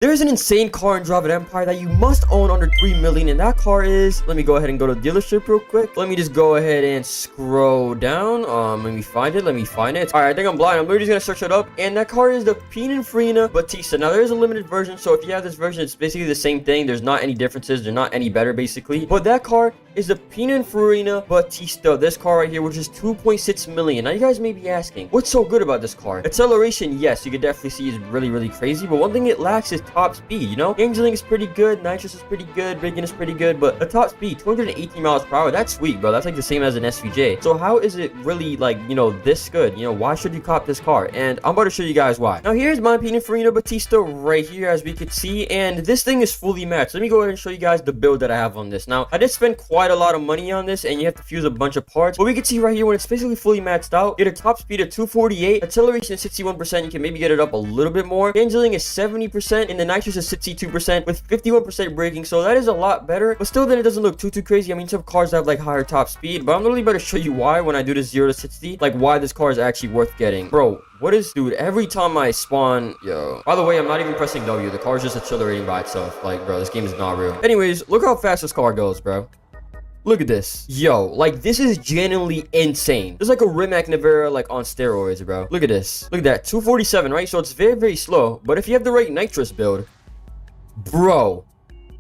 There's an insane car in Drive It Empire that you must own under 3 million, and that car is, let me go ahead and go to the dealership real quick. Let me just go ahead and scroll down. Let me find it. All right, I think I'm blind. I'm literally just gonna search it up, and that car is the Pininfarina Battista. Now, there is a limited version, so if you have this version, it's basically the same thing. There's not any differences. They're not any better, basically. But that car is the Pininfarina Battista. This car right here, which is 2.6 million. Now, you guys may be asking, what's so good about this car? Acceleration, yes, you can definitely see is really, really crazy, but one thing it lacks is top speed, you know? Handling is pretty good, nitrous is pretty good, braking is pretty good, but the top speed, 218 miles per hour, that's sweet, bro. That's like the same as an SVJ. So how is it really like, you know, this good? You know, why should you cop this car? And I'm about to show you guys why. Now, here's my Pininfarina Battista right here, as we can see, and this thing is fully matched. Let me go ahead and show you guys the build that I have on this. Now, I did spend quite a lot of money on this, and you have to fuse a bunch of parts, but we can see right here when it's basically fully maxed out, get a top speed of 248, acceleration is 61%, you can maybe get it up a little bit more, handling is 70%, and the nitrous is 62% with 51% braking, so that is a lot better, but still then it doesn't look too crazy. I mean, some cars have like higher top speed, but I'm literally about to show you why when I do this 0 to 60, like why this car is actually worth getting. Bro, what is, dude, every time I spawn, yo, by the way, I'm not even pressing W, the car is just accelerating by itself. Like, bro, this game is not real. Anyways, look how fast this car goes, bro. Look at this. Yo, like, this is genuinely insane. It's like a Rimac Nevera, like, on steroids, bro. Look at this. Look at that. 247, right? So it's very slow. But if you have the right nitrous build, bro,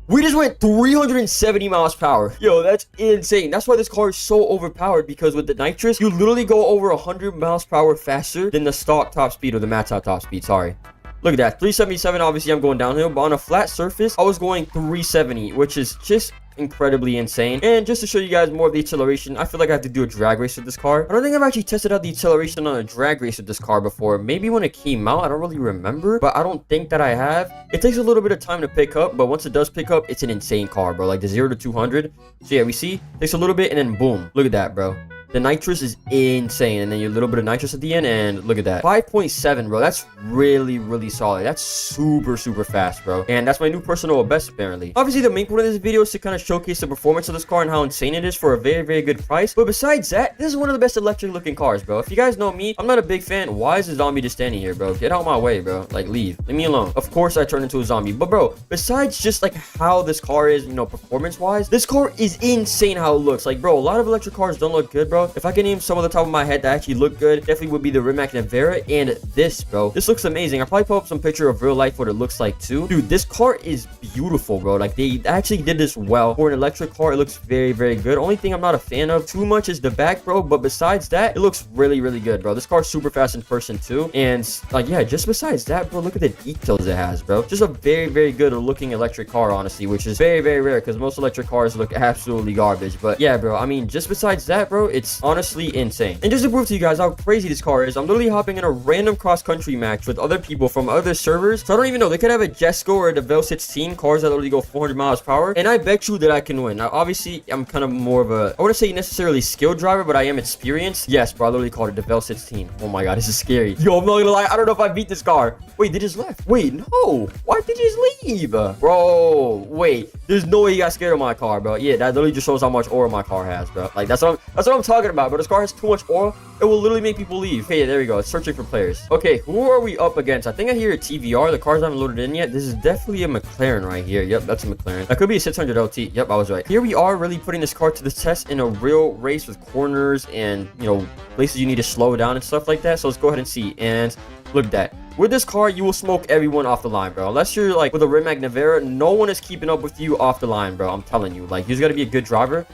we just went 370 miles per hour. Yo, that's insane. That's why this car is so overpowered, because with the nitrous, you literally go over 100 miles per hour faster than the stock top speed, or the max out top speed, sorry. Look at that, 377, obviously I'm going downhill, but on a flat surface, I was going 370, which is just incredibly insane. And just to show you guys more of the acceleration, I feel like I have to do a drag race with this car. I don't think I've actually tested out the acceleration on a drag race with this car before. Maybe when it came out, I don't really remember, but I don't think that I have. It takes a little bit of time to pick up, but once it does pick up, it's an insane car, bro. Like the 0 to 200. So yeah, we see, takes a little bit, and then boom, look at that, bro. The nitrous is insane, and then your little bit of nitrous at the end, and look at that. 5.7, bro. That's really solid. That's super fast, bro. And that's my new personal best, apparently. Obviously, the main point of this video is to kind of showcase the performance of this car and how insane it is for a very good price. But besides that, this is one of the best electric looking cars, bro. If you guys know me, I'm not a big fan. Why is a zombie just standing here, bro? Get out my way, bro. Like, leave me alone. Of course I turned into a zombie, but bro, besides just like how this car is, you know, performance wise, this car is insane how it looks. Like, bro, a lot of electric cars don't look good, bro. If I can name some on the top of my head that actually look good, definitely would be the Rimac Nevera, and this, bro. This looks amazing. I'll probably put up some picture of real life what it looks like too. Dude, this car is beautiful, bro. Like, they actually did this well. For an electric car, it looks very good. Only thing I'm not a fan of too much is the back, bro, but besides that, it looks really good, bro. This car's super fast in person too, and like, yeah, just besides that, bro, look at the details it has, bro. Just a very good looking electric car, honestly, which is very rare, because most electric cars look absolutely garbage. But yeah, bro, I mean, just besides that, bro, it's honestly insane. And just to prove to you guys how crazy this car is, I'm literally hopping in a random cross-country match with other people from other servers. So I don't even know, they could have a Jesco or a DeVille 16, cars that literally go 400 miles per hour, and I bet you that I can win. Now, obviously, I'm kind of more of a, I wouldn't say necessarily skilled driver, but I am experienced. Yes, bro, I literally called it DeVille 16. Oh my god, this is scary. Yo, I'm not gonna lie, I don't know if I beat this car. Wait, they just left. Wait, no. Why did they just leave? Bro, wait. There's no way you got scared of my car, bro. Yeah, that literally just shows how much aura my car has, bro. Like, that's what I'm talking about, bro. This car has too much aura. It will literally make people leave. Okay, there we go. It's searching for players. Okay, who are we up against? I think I hear a TVR. The cars haven't loaded in yet. This is definitely a McLaren right here. Yep, that's a McLaren. That could be a 600 LT. Yep, I was right. Here we are, really putting this car to the test in a real race with corners and, you know, places you need to slow down and stuff like that. So let's go ahead and see. And look at that. With this car, you will smoke everyone off the line, bro. Unless you're like with a Rimac Nevera, no one is keeping up with you off the line, bro. I'm telling you. Like, you just gotta be a good driver.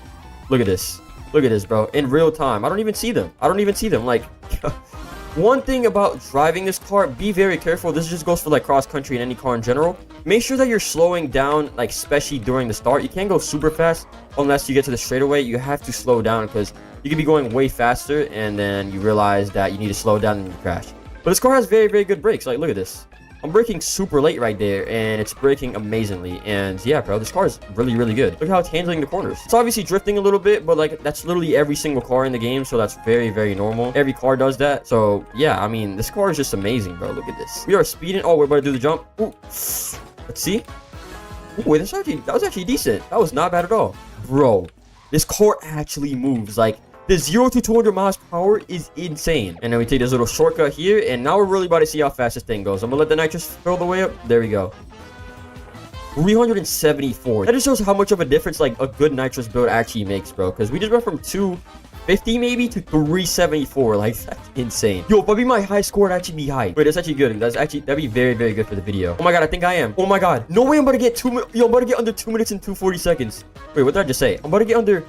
Look at this. Look at this, bro. In real time. I don't even see them. Like, one thing about driving this car, be very careful. This just goes for like cross country and any car in general. Make sure that you're slowing down, like especially during the start. You can't go super fast unless you get to the straightaway. You have to slow down because you could be going way faster and then you realize that you need to slow down and you crash. But this car has very good brakes. Like, look at this. I'm braking super late right there, and it's braking amazingly. And yeah, bro, this car is really good. Look how it's handling the corners. It's obviously drifting a little bit, but like, that's literally every single car in the game, so that's very normal. Every car does that. So yeah, I mean, this car is just amazing, bro. Look at this. We are speeding. Oh, we're about to do the jump. Ooh. Let's see. Ooh, wait, that was actually decent. That was not bad at all. Bro, this car actually moves. Like, the 0 to 200 miles per hour is insane. And then we take this little shortcut here, and now we're really about to see how fast this thing goes. I'm gonna let the nitrous fill the way up. There we go. 374. That just shows how much of a difference like a good nitrous build actually makes, bro. Because we just went from 250 maybe to 374. Like, that's insane. Yo, if I be my high score, it'd actually be high. Wait, that's actually good. That'd be very, very good for the video. Oh my god, I think I am. Oh my god. No way I'm about to get I'm about to get under 2 minutes and 240 seconds. Wait, what did I just say? I'm about to get under...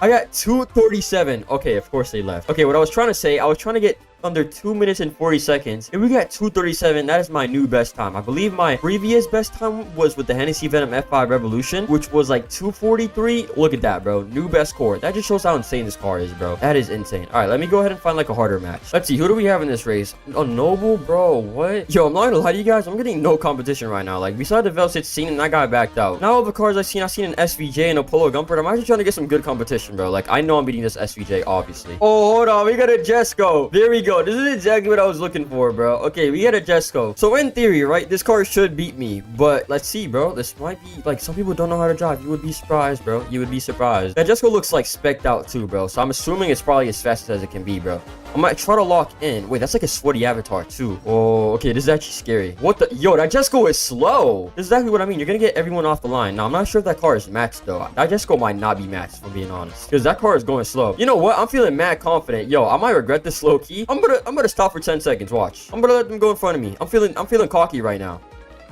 I got 237. Okay, of course they left. Okay, what I was trying to say, I was trying to get under 2 minutes and 40 seconds. If we got 2:37, that is my new best time. I believe my previous best time was with the Hennessy Venom F5 Revolution, which was like 2:43. Look at that, bro. New best score. That just shows how insane this car is, bro. That is insane. All right, let me go ahead and find like a harder match. Let's see, who do we have in this race? A Noble, bro. What? Yo, I'm not gonna lie to you guys. I'm getting no competition right now. Like, besides the Velocit scene, and that guy backed out. Now all the cars I've seen an SVJ and a Polo Gumpert. I'm actually trying to get some good competition, bro. Like, I know I'm beating this SVJ, obviously. Oh, hold on. We got a Jesco. There we go. This is exactly what I was looking for, bro. Okay, we got a Jesco. So in theory, right, this car should beat me, but let's see, bro. This might be like, some people don't know how to drive. You would be surprised, bro. You would be surprised. That Jesco looks like specced out too, bro. So I'm assuming it's probably as fast as it can be, bro. I might try to lock in. Wait, that's like a sweaty avatar too. Oh, okay, this is actually scary. What the? Yo, that Jesco is slow. This is exactly what I mean. You're gonna get everyone off the line. Now, I'm not sure if that car is matched though. That Jesco might not be matched, if I'm being honest, because that car is going slow. You know what? I'm feeling mad confident. Yo, I might regret this low key. I'm gonna stop for 10 seconds. Watch. I'm gonna let them go in front of me. I'm feeling cocky right now.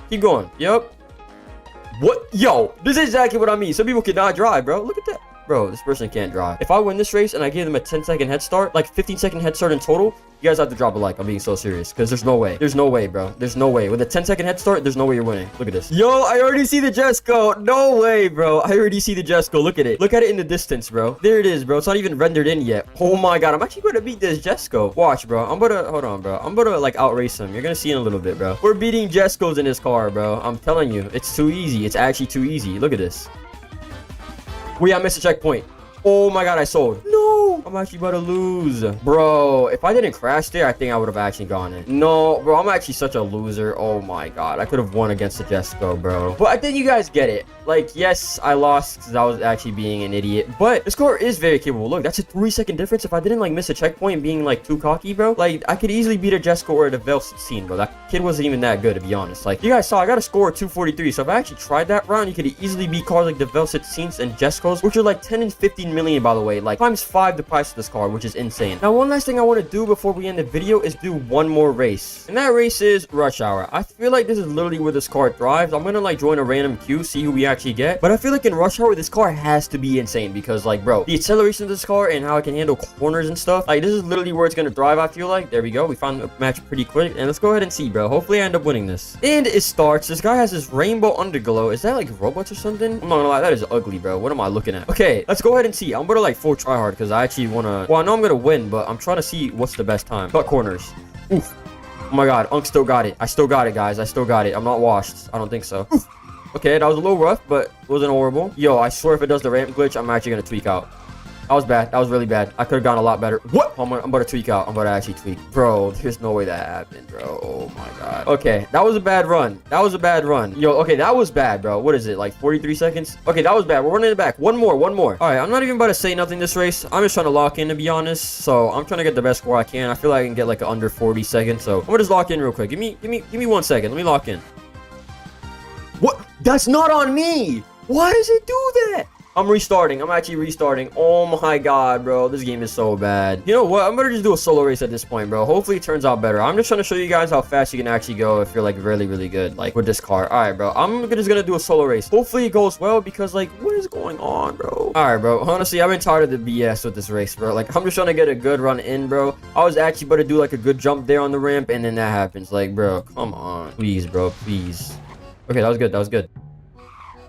Keep going. Yep. What? Yo, this is exactly what I mean. Some people cannot drive, bro. Look at that. Bro, this person can't drive. If I win this race and I give them a 10-second head start, like 15-second head start in total, you guys have to drop a like. I'm being so serious, because there's no way. There's no way, bro. There's no way. With a 10-second head start, there's no way you're winning. Look at this. Yo, I already see the Jesco. No way, bro. I already see the Jesco. Look at it. Look at it in the distance, bro. There it is, bro. It's not even rendered in yet. Oh my god. I'm actually going to beat this Jesco. Watch, bro. Hold on, bro. I'm going to like outrace him. You're going to see in a little bit, bro. We're beating Jescos in this car, bro. I'm telling you. It's too easy. It's actually too easy. Look at this. I missed a checkpoint. Oh my god, I sold. No, I'm actually about to lose. Bro, if I didn't crash there, I think I would have actually gone in. No, bro, I'm actually such a loser. Oh my god, I could have won against the Jesco, bro. But I think you guys get it. Like, yes, I lost because I was actually being an idiot. But this car is very capable. Look, that's a 3-second difference. If I didn't, like, miss a checkpoint being, like, too cocky, bro. Like, I could easily beat a Jesco or the Velocit, bro. That kid wasn't even that good, to be honest. Like, you guys saw, I got a score of 243. So if I actually tried that round, you could easily beat cars like the Velocit and Jescos, which are, like, 10 and 15 million, by the way. Like, times 5 the price of this car, which is insane. Now, one last thing I want to do before we end the video is do one more race. And that race is Rush Hour. I feel like this is literally where this car thrives. I'm gonna, like, join a random queue, see who we actually get. But I feel like in Rush Hour, this car has to be insane because, like, bro, the acceleration of this car and how it can handle corners and stuff, like, this is literally where it's gonna drive, I feel like. There we go. We found the match pretty quick. And let's go ahead and see, bro. Hopefully I end up winning this. And it starts. This guy has this rainbow underglow. Is that, like, robots or something? I'm not gonna lie. That is ugly, bro. What am I looking at? Okay, let's go ahead and see. I'm gonna, like, full try hard because I actually wanna... Well, I know I'm gonna win, but I'm trying to see what's the best time. Cut corners. Oof. Oh my god. Unk still got it. I still got it, guys. I still got it. I'm not washed. I don't think so. Oof. Okay, that was a little rough, but it wasn't horrible. Yo, I swear if it does the ramp glitch, I'm actually gonna tweak out. That was bad. That was really bad. I could have gone a lot better. What? I'm about to tweak out. I'm about to actually tweak. Bro, there's no way that happened, bro. Oh my god. Okay, that was a bad run. That was a bad run. Yo, okay, that was bad, bro. What is it, like 43 seconds? Okay, that was bad. We're running it back. One more. All right, I'm not even about to say nothing this race. I'm just trying to lock in, to be honest. So I'm trying to get the best score I can. I feel like I can get like under 40 seconds. So I'm gonna just lock in real quick. Give me 1 second. Let me lock in. What? That's not on me. Why does it do that? I'm restarting. I'm actually restarting. Oh my god, bro. This game is so bad. You know what? I'm gonna just do a solo race at this point, bro. Hopefully it turns out better. I'm just trying to show you guys how fast you can actually go if you're like really, really good, like with this car. All right, bro. I'm just gonna do a solo race. Hopefully it goes well because like, what is going on, bro? All right, bro. Honestly, I've been tired of the BS with this race, bro. Like, I'm just trying to get a good run in, bro. I was actually about to do like a good jump there on the ramp, and then that happens. Like, bro, come on. Please, bro. Please. Okay, that was good. That was good.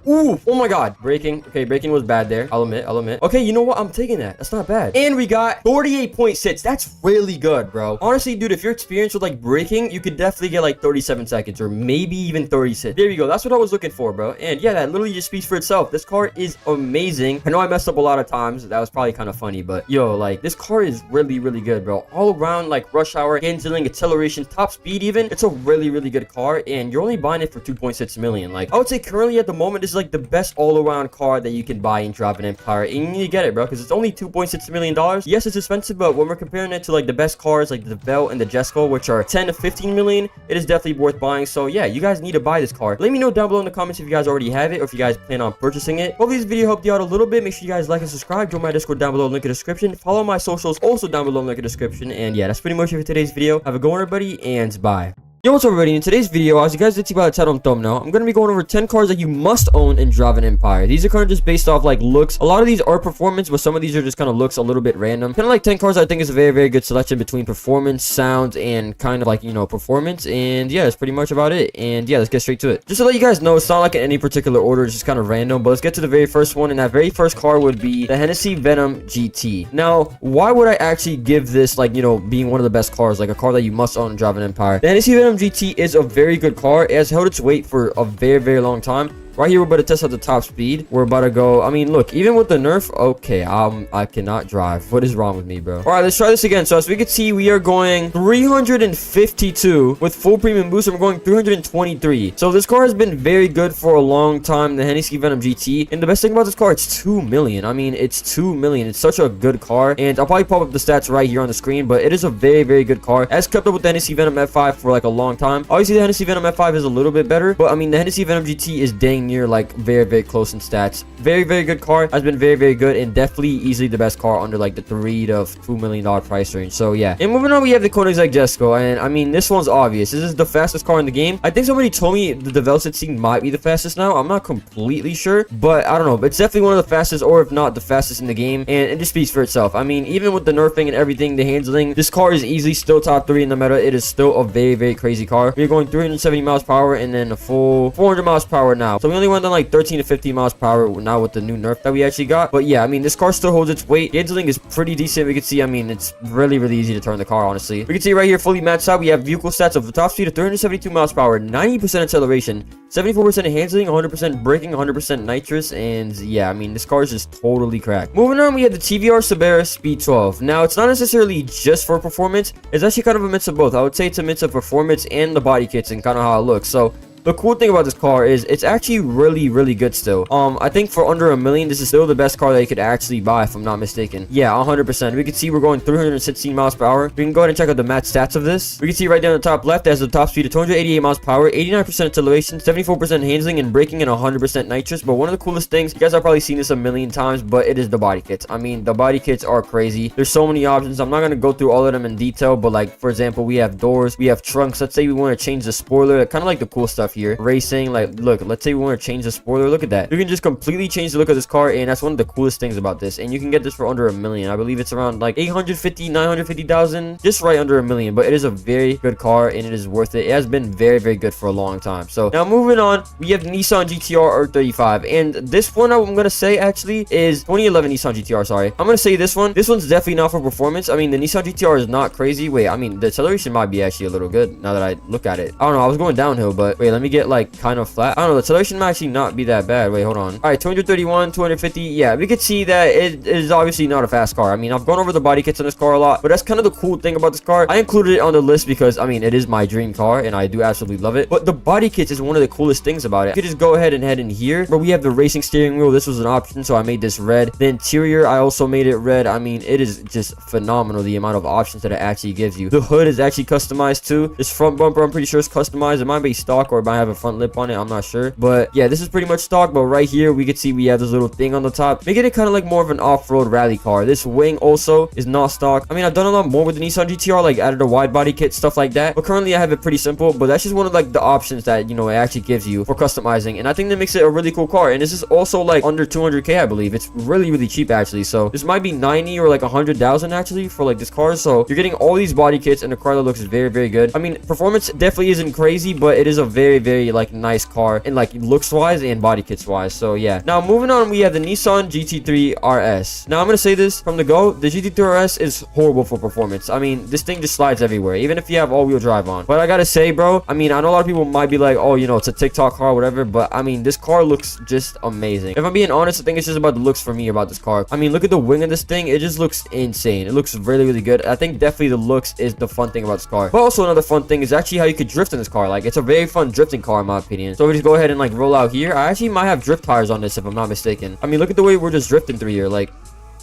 Ooh, oh my god. Braking. Okay, braking was bad there. I'll admit. Okay, you know what? I'm taking that. That's not bad. And we got 48.6. That's really good, bro. Honestly, dude, if you're experienced with like braking, you could definitely get like 37 seconds or maybe even 36. There you go. That's what I was looking for, bro. And yeah, that literally just speaks for itself. This car is amazing. I know I messed up a lot of times. That was probably kind of funny, but yo, like this car is really, really good, bro. All around, like Rush Hour, handling, acceleration, top speed even. It's a really, really good car, and you're only buying it for 2.6 million. Like, I would say currently at the moment, this is like the best all-around car that you can buy in Driving Empire, and you need to get it, bro, because it's only $2.6 million. Yes, it's expensive, but when we're comparing it to like the best cars like the Velt and the Jesco, which are 10 to 15 million, it is definitely worth buying. So yeah, you guys need to buy this car. Let me know down below in the comments if you guys already have it or if you guys plan on purchasing it. Hopefully this video helped you out a little bit. Make sure you guys like and subscribe. Join my Discord down below, link in the description. Follow my socials also down below, link in the description. And yeah, that's pretty much it for today's video. Have a good one, everybody, and bye. Yo, what's up, everybody? In today's video, as you guys did see by the title and thumbnail, I'm going to be going over 10 cars that you must own in Driving Empire. These are kind of just based off, like, looks. A lot of these are performance, but some of these are just kind of looks a little bit random. Kind of like 10 cars, I think is a very, very good selection between performance, sound, and kind of like, you know, performance. And yeah, that's pretty much about it. And yeah, let's get straight to it. Just to let you guys know, it's not like in any particular order. It's just kind of random. But let's get to the very first one. And that very first car would be the Hennessy Venom GT. Now, why would I actually give this, like, you know, being one of the best cars, like a car that you must own in Driving Empire? The Hennessy Venom GT is a very good car. It has held its weight for a very, very long time. Right here, we're about to test out the top speed. We're about to go. I mean, look, even with the nerf, okay, I cannot drive. What is wrong with me, bro? All right, let's try this again. So as we can see, we are going 352 with full premium boost, and we're going 323. So this car has been very good for a long time, the Hennessy Venom GT. And the best thing about this car, it's 2 million. I mean, it's 2 million. It's such a good car. And I'll probably pop up the stats right here on the screen, but it is a very, very good car. It has kept up with the Hennessy Venom F5 for like a long time. Obviously, the Hennessy Venom F5 is a little bit better, but I mean, the Hennessy Venom GT is dang near like very, very close in stats. Very, very good car. Has been very, very good, and definitely easily the best car under like the $3 to $2 million price range. So yeah, and moving on, we have the Koenigsegg Jesco, and I mean, this one's obvious. This is the fastest car in the game. I think somebody told me the Velocity Seek might be the fastest now. I'm not completely sure, but I don't know. But it's definitely one of the fastest, or if not the fastest in the game, and it just speaks for itself. I mean, even with the nerfing and everything, the handling, this car is easily still top 3 in the meta. It is still a very, very crazy car. We're going 370 miles per hour and then a full 400 miles per hour now. So we only went on like 13 to 15 miles per hour now with the new nerf that we actually got. But yeah, I mean, this car still holds its weight. The handling is pretty decent. We can see, I mean, it's really, really easy to turn the car, honestly. We can see right here, fully maxed out, we have vehicle stats of the top speed of 372 miles per hour, 90% acceleration, 74% handling, 100% braking, 100% nitrous, and yeah, I mean, this car is just totally cracked. Moving on, we have the TVR Sabera Speed 12. Now, it's not necessarily just for performance. It's actually kind of a mix of both. I would say it's a mix of performance and the body kits and kind of how it looks. So the cool thing about this car is it's actually really, really good still. I think for under $1 million, this is still the best car that you could actually buy, if I'm not mistaken. Yeah, 100%. We can see we're going 316 miles per hour. We can go ahead and check out the match stats of this. We can see right down the top left, it has the top speed of 288 miles per hour, 89% acceleration, 74% handling and braking, and 100% nitrous. But one of the coolest things, you guys have probably seen this a million times, but it is the body kits. I mean, the body kits are crazy. There's so many options. I'm not going to go through all of them in detail, but like, for example, we have doors, we have trunks. Let's say we want to change the spoiler, kind of like the cool stuff here. Racing, like, look, let's say we want to change the spoiler. Look at that. You can just completely change the look of this car, and that's one of the coolest things about this. And you can get this for under $1 million. I believe it's around like 950,000, just right under $1 million. But it is a very good car, and it is worth it. It has been very, very good for a long time. So now moving on, we have Nissan GTR R35, and this one I'm gonna say actually is 2011 Nissan GTR. Sorry, I'm gonna say this one's definitely not for performance. I mean, the Nissan GTR is not crazy. Wait, I mean, the acceleration might be actually a little good now that I look at it. I don't know, I was going downhill, but wait, let me get like kind of flat. I don't know, the acceleration might actually not be that bad. Wait, hold on. All right, 231, 250. Yeah, we could see that it is obviously not a fast car. I mean, I've gone over the body kits on this car a lot, but that's kind of the cool thing about this car. I included it on the list because, I mean, it is my dream car, and I do absolutely love it. But the body kits is one of the coolest things about it. You could just go ahead and head in here, where we have the racing steering wheel. This was an option, so I made this red. The interior, I also made it red. I mean, it is just phenomenal, the amount of options that it actually gives you. The hood is actually customized too. This front bumper, I'm pretty sure, is customized. It might be stock, or it might have a front lip on it. I'm not sure. But yeah, this is pretty much stock. But right here, we can see we have this little thing on the top, making it kind of like more of an off-road rally car. This wing also is not stock. I mean, I've done a lot more with the Nissan GTR, like added a wide body kit, stuff like that. But currently, I have it pretty simple. But that's just one of like the options that, you know, it actually gives you for customizing. And I think that makes it a really cool car. And this is also like under 200K, I believe. It's really, really cheap actually. So this might be 90 or like 100,000 actually for like this car. So you're getting all these body kits, and the car that looks very, very good. I mean, performance definitely isn't crazy, but it is a very, very like nice car, and like looks wise and body kits wise. So yeah, now moving on, we have the Nissan GT3 RS. Now I'm gonna say this from the go, the GT3 RS is horrible for performance. I mean, this thing just slides everywhere, even if you have all-wheel drive on. But I gotta say, bro, I mean, I know a lot of people might be like, oh, you know, it's a TikTok car or whatever, but I mean, this car looks just amazing. If I'm being honest, I think it's just about the looks for me about this car. I mean, look at the wing of this thing. It just looks insane. It looks really, really good. I think definitely the looks is the fun thing about this car. But also another fun thing is actually how you could drift in this car. Like, it's a very fun drift drifting car in my opinion. So we just go ahead and like roll out here. I actually might have drift tires on this if I'm not mistaken. I mean, look at the way we're just drifting through here. Like,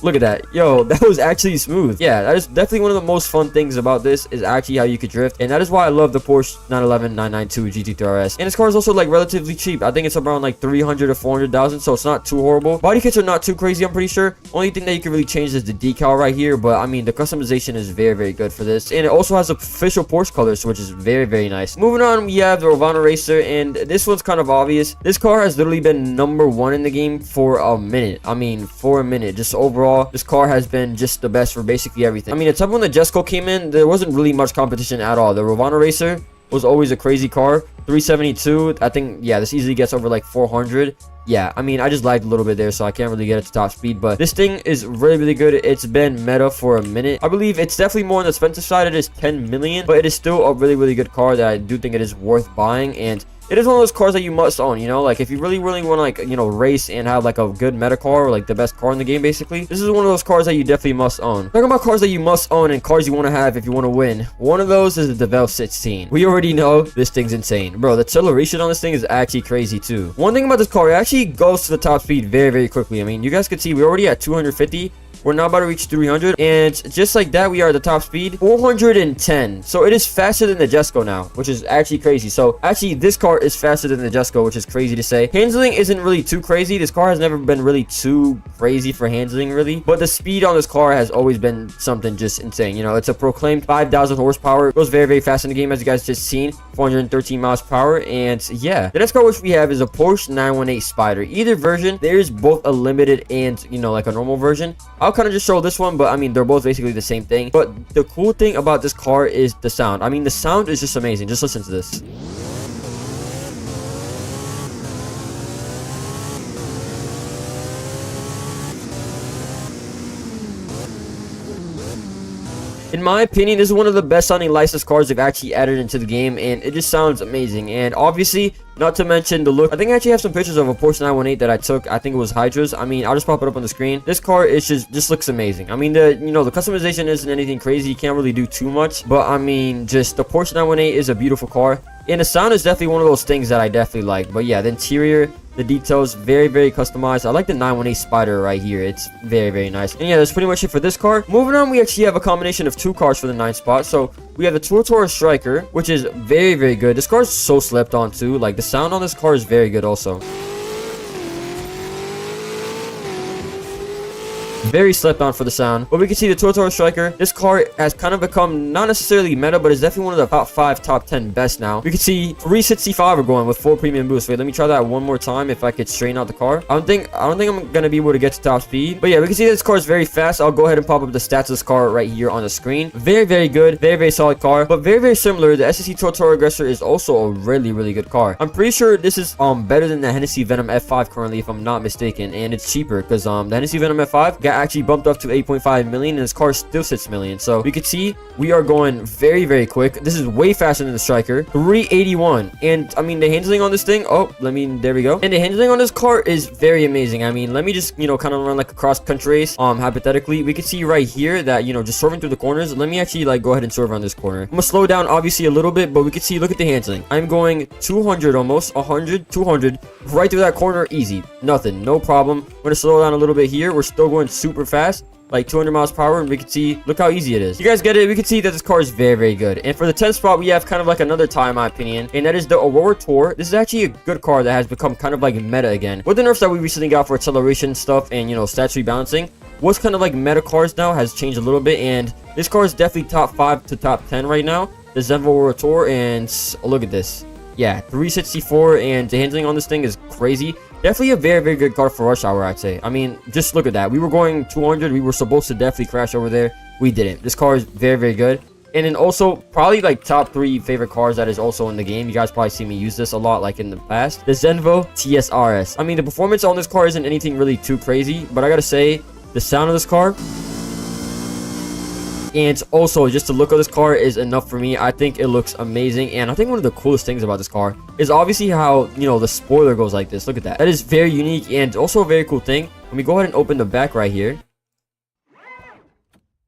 look at that. Yo, that was actually smooth. Yeah, that is definitely one of the most fun things about this is actually how you could drift. And that is why I love the Porsche 911 992 GT3 RS. And this car is also like relatively cheap. I think it's around like 300 to 400,000. So it's not too horrible. Body kits are not too crazy, I'm pretty sure. Only thing that you can really change is the decal right here. But I mean, the customization is very, very good for this. And it also has official Porsche colors, which is very, very nice. Moving on, we have the Rovano Racer. And this one's kind of obvious. This car has literally been #1 in the game for a minute. I mean, for a minute. Just overall, this car has been just the best for basically everything. I mean, except when the Jesco came in, there wasn't really much competition at all. The Rovano Racer was always a crazy car. 372, I think, yeah, this easily gets over like 400. Yeah, I mean, I just lagged a little bit there, so I can't really get it to top speed. But this thing is really, really good. It's been meta for a minute. I believe it's definitely more on the expensive side. It is 10 million, but it is still a really, really good car that I do think it is worth buying. And it is one of those cars that you must own, you know, like if you really, really want to like, you know, race and have like a good meta car or like the best car in the game, basically, this is one of those cars that you definitely must own. Talking about cars that you must own and cars you want to have if you want to win, one of those is the Devel 16. We already know this thing's insane. Bro, the acceleration on this thing is actually crazy too. One thing about this car, it actually goes to the top speed very, very quickly. I mean, you guys can see we're already at 250. We're now about to reach 300, and just like that, we are at the top speed 410. So it is faster than the Jesco now, which is actually crazy. So actually, this car is faster than the Jesco, which is crazy to say. Handling isn't really too crazy. This car has never been really too crazy for handling, really. But the speed on this car has always been something just insane. You know, it's a proclaimed 5,000 horsepower. It goes very, very fast in the game, as you guys just seen. 413 miles per hour, and yeah, the next car which we have is a Porsche 918 Spider. Either version, there's both a limited and, you know, like a normal version. I'll kind of just show this one, but I mean, they're both basically the same thing. But the cool thing about this car is the sound. I mean, the sound is just amazing. Just listen to this. In my opinion, this is one of the best sounding licensed cars they've actually added into the game, and it just sounds amazing. And obviously, not to mention the look. I think I actually have some pictures of a Porsche 918 that I took. I think it was Hydra's. I mean, I'll just pop it up on the screen. This car is just looks amazing. I mean, the customization isn't anything crazy. You can't really do too much, but I mean, just the Porsche 918 is a beautiful car. And the sound is definitely one of those things that I definitely like. But yeah, the interior, the details, very, very customized. I like the 918 Spider right here. It's very, very nice. And yeah, that's pretty much it for this car. Moving on, we actually have a combination of two cars for the 9th spot. So we have the Tour Striker, which is very, very good. This car is so slept on too. Like, the sound on this car is very good also. Very slept on for the sound. But we can see the Tour Striker. This car has kind of become not necessarily meta, but it's definitely one of the top 5, top 10 best now. We can see 365 are going with 4 premium boost. Wait, let me try that one more time if I could straighten out the car. I don't think I'm gonna be able to get to top speed. But yeah, we can see this car is very fast. I'll go ahead and pop up the stats of this car right here on the screen. Very, very good. Very, very solid car. But very, very similar. The SSC Tour Aggressor is also a really, really good car. I'm pretty sure this is better than the Hennessy Venom F5 currently, if I'm not mistaken. And it's cheaper because the Hennessy Venom F5 got actually bumped up to 8.5 million, and this car still 6 million. So we can see we are going very, very quick. This is way faster than the Striker. 381. And I mean, the handling on this thing, there we go. And the handling on this car is very amazing. I mean, let me just, you know, kind of run like a cross country race. Hypothetically, we can see right here that, you know, just swerving through the corners. Let me actually like go ahead and swerve around this corner. I'm gonna slow down obviously a little bit, but we can see, look at the handling. I'm going 200 almost, 100, 200 right through that corner, easy, nothing, no problem. I'm gonna slow down a little bit here. We're still going super fast, like 200 miles per hour, and we can see, look how easy it is. You guys get it? We can see that this car is very, very good. And for the 10th spot, we have kind of like another tie in my opinion, and that is the Aurora Tour. This is actually a good car that has become kind of like meta again. With the nerfs that we recently got for acceleration stuff and, you know, stats rebalancing, what's kind of like meta cars now has changed a little bit, and this car is definitely top 5 to top 10 right now. The Zenvo Aurora Tour, and look at this. Yeah, 364, and the handling on this thing is crazy. Definitely a very, very good car for rush hour, I'd say. I mean, just look at that. We were going 200. We were supposed to definitely crash over there. We didn't. This car is very, very good. And then also, probably like top 3 favorite cars that is also in the game. You guys probably see me use this a lot like in the past. The Zenvo TSRS. I mean, the performance on this car isn't anything really too crazy, but I gotta say, the sound of this car, and also just the look of this car is enough for me. I think it looks amazing, and I think one of the coolest things about this car is obviously how, you know, the spoiler goes like this. Look at that. That is very unique, and also a very cool thing. Let me go ahead and open the back right here.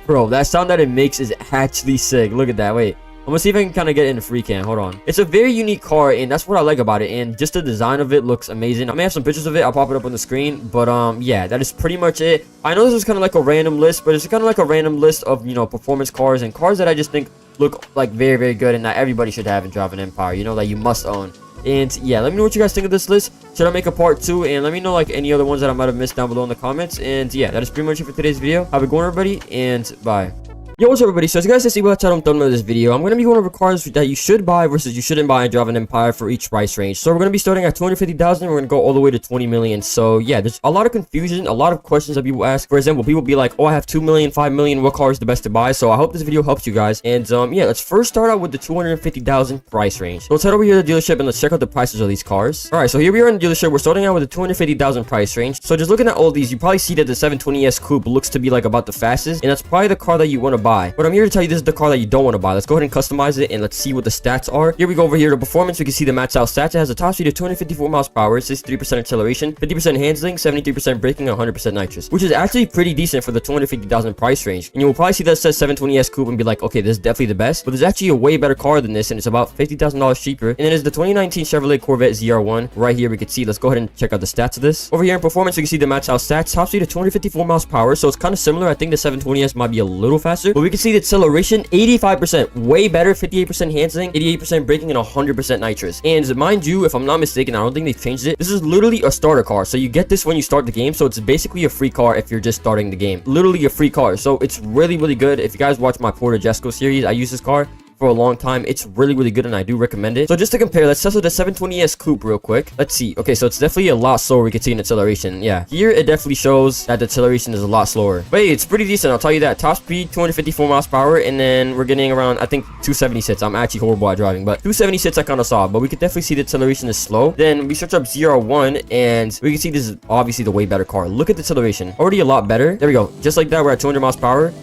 Bro, that sound that it makes is actually sick. Look at that. Wait, I'm I'm gonna see if I can kind of get it in a free cam. Hold on. It's a very unique car, and that's what I like about it. And just the design of it looks amazing. I may have some pictures of it. I'll pop it up on the screen. But yeah, that is pretty much it. I know this is kind of like a random list, but it's kind of like a random list of, you know, performance cars and cars that I just think look like very, very good and that everybody should have in Driving Empire. You know, that you must own. And yeah, let me know what you guys think of this list. Should I make a part 2? And let me know like any other ones that I might have missed down below in the comments. And yeah, that is pretty much it for today's video. Have a good one, everybody, and bye. Yo, what's up, everybody? So as you guys can see by the title and thumbnail of this video, I'm going to be going over cars that you should buy versus you shouldn't buy in Driving Empire for each price range. So we're going to be starting at 250,000 and we're going to go all the way to 20 million. So yeah, there's a lot of confusion, a lot of questions that people ask. For example, people be like, oh, I have 2 million, 5 million, what car is the best to buy? So I hope this video helps you guys. And yeah, let's first start out with the 250,000 price range. So let's head over here to the dealership and let's check out the prices of these cars. All right, so here we are in the dealership. We're starting out with the 250,000 price range. So just looking at all these, you probably see that the 720S Coupe looks to be like about the fastest, and that's probably the car that you want to buy. But I'm here to tell you this is the car that you don't want to buy. Let's go ahead and customize it and let's see what the stats are. Here we go over here to performance. We can see the maxed out stats. It has a top speed of 254 miles per hour, 63% acceleration, 50% handling, 73% braking, and 100% nitrous, which is actually pretty decent for the 250,000 price range. And you will probably see that it says 720S Coupe and be like, okay, this is definitely the best. But there's actually a way better car than this, and it's about $50,000 cheaper. And it is the 2019 Chevrolet Corvette ZR1. Right here we can see. Let's go ahead and check out the stats of this. Over here in performance, you can see the maxed out stats. Top speed of 254 miles per hour, so it's kind of similar. I think the 720S might be a little faster, but we can see the acceleration 85%, way better, 58% handling, 88% braking, and 100% nitrous. And mind you, if I'm not mistaken, I don't think they've changed it. This is literally a starter car, so you get this when you start the game, so it's basically a free car if you're just starting the game. Literally a free car, so it's really, really good. If you guys watch my Porter Jesco series, I use this car for a long time. It's really, really good and I do recommend it. So just to compare, let's test with the 720S Coupe real quick. Let's see. Okay, so it's definitely a lot slower. We can see an acceleration. Yeah, here it definitely shows that the acceleration is a lot slower, but hey, it's pretty decent, I'll tell you that. Top speed 254 miles per hour, and then we're getting around, I think, 276. I'm actually horrible at driving, but 276 I kind of saw, but we could definitely see the acceleration is slow. Then we search up ZR1 and we can see this is obviously the way better car. Look at the acceleration, already a lot better. There we go, just like that. We're at 200 miles per hour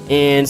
and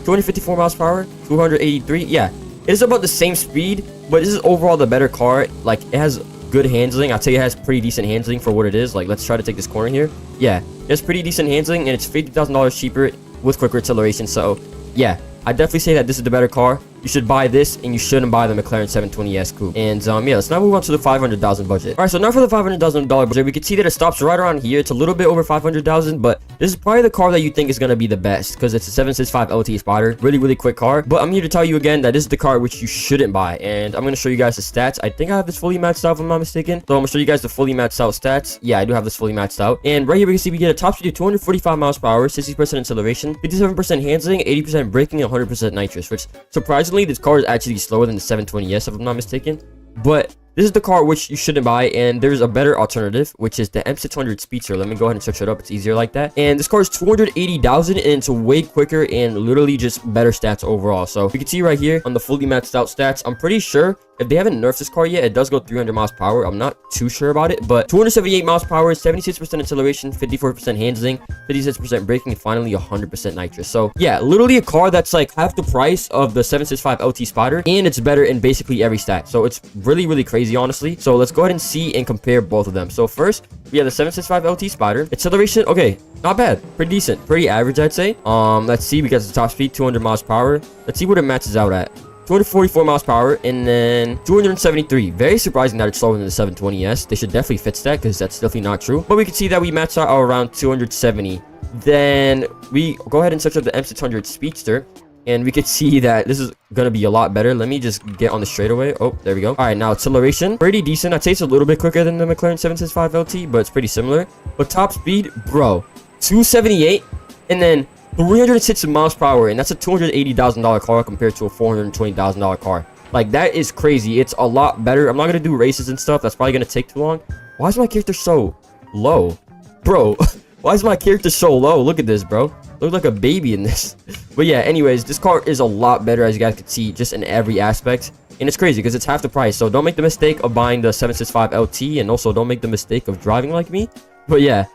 254 miles per hour, 283. Yeah, it is about the same speed, but this is overall the better car. Like, it has good handling. I'll tell you, it has pretty decent handling for what it is. Like, let's try to take this corner here. Yeah, it has pretty decent handling, and it's $50,000 cheaper with quicker acceleration. So yeah, I definitely say that this is the better car. You should buy this, and you shouldn't buy the McLaren 720S Coupe. And yeah, let's now move on to the 500,000 budget. All right, so now for the $500,000 budget, we can see that it stops right around here. It's a little bit over 500,000, but this is probably the car that you think is gonna be the best because it's a 765 LT Spider, really, really quick car. But I'm here to tell you again that this is the car which you shouldn't buy, and I'm gonna show you guys the stats. I think I have this fully maxed out if I'm not mistaken. So I'm gonna show you guys the fully maxed out stats. Yeah, I do have this fully maxed out. And right here we can see we get a top speed of 245 miles per hour, 60% acceleration, 57% handling, 80% braking, and 100% nitrous. Which surprisingly, this car is actually slower than the 720S if I'm not mistaken, but this is the car which you shouldn't buy, and there's a better alternative, which is the M600 Speedster. Let me go ahead and search it up. It's easier like that. And this car is 280,000, and it's way quicker and literally just better stats overall. So you can see right here on the fully maxed out stats, I'm pretty sure if they haven't nerfed this car yet, it does go 300 miles per hour. I'm not too sure about it, but 278 miles per hour, 76% acceleration, 54% handling, 56% braking, and finally 100% nitrous. So yeah, literally a car that's like half the price of the 765 LT Spider, and it's better in basically every stat. So it's really, really crazy, honestly. So let's go ahead and see and compare both of them. So first, we have the 765 LT Spider. Acceleration, okay, not bad, pretty decent, pretty average, I'd say. Let's see, we got the top speed 200 miles per hour. Let's see what it matches out at. 244 miles per hour, and then 273. Very surprising that it's slower than the 720S. They should definitely fix that because that's definitely not true. But we can see that we matched out around 270. Then we go ahead and search up the M600 Speedster, and we could see that this is gonna be a lot better. Let me just get on the straightaway. Oh, there we go. All right, now acceleration, pretty decent. I'd say it's a little bit quicker than the McLaren 765 LT, but it's pretty similar. But top speed, bro, 278, and then 306 miles per hour, and that's a $280,000 car compared to a $420,000 car. Like, that is crazy. It's a lot better. I'm not gonna do races and stuff. That's probably gonna take too long. Why is my character so low, bro? Why is my character so low? Look at this, bro. Look like a baby in this. But yeah, anyways, this car is a lot better, as you guys can see, just in every aspect. And it's crazy because it's half the price. So don't make the mistake of buying the 765 LT, and also don't make the mistake of driving like me. But yeah,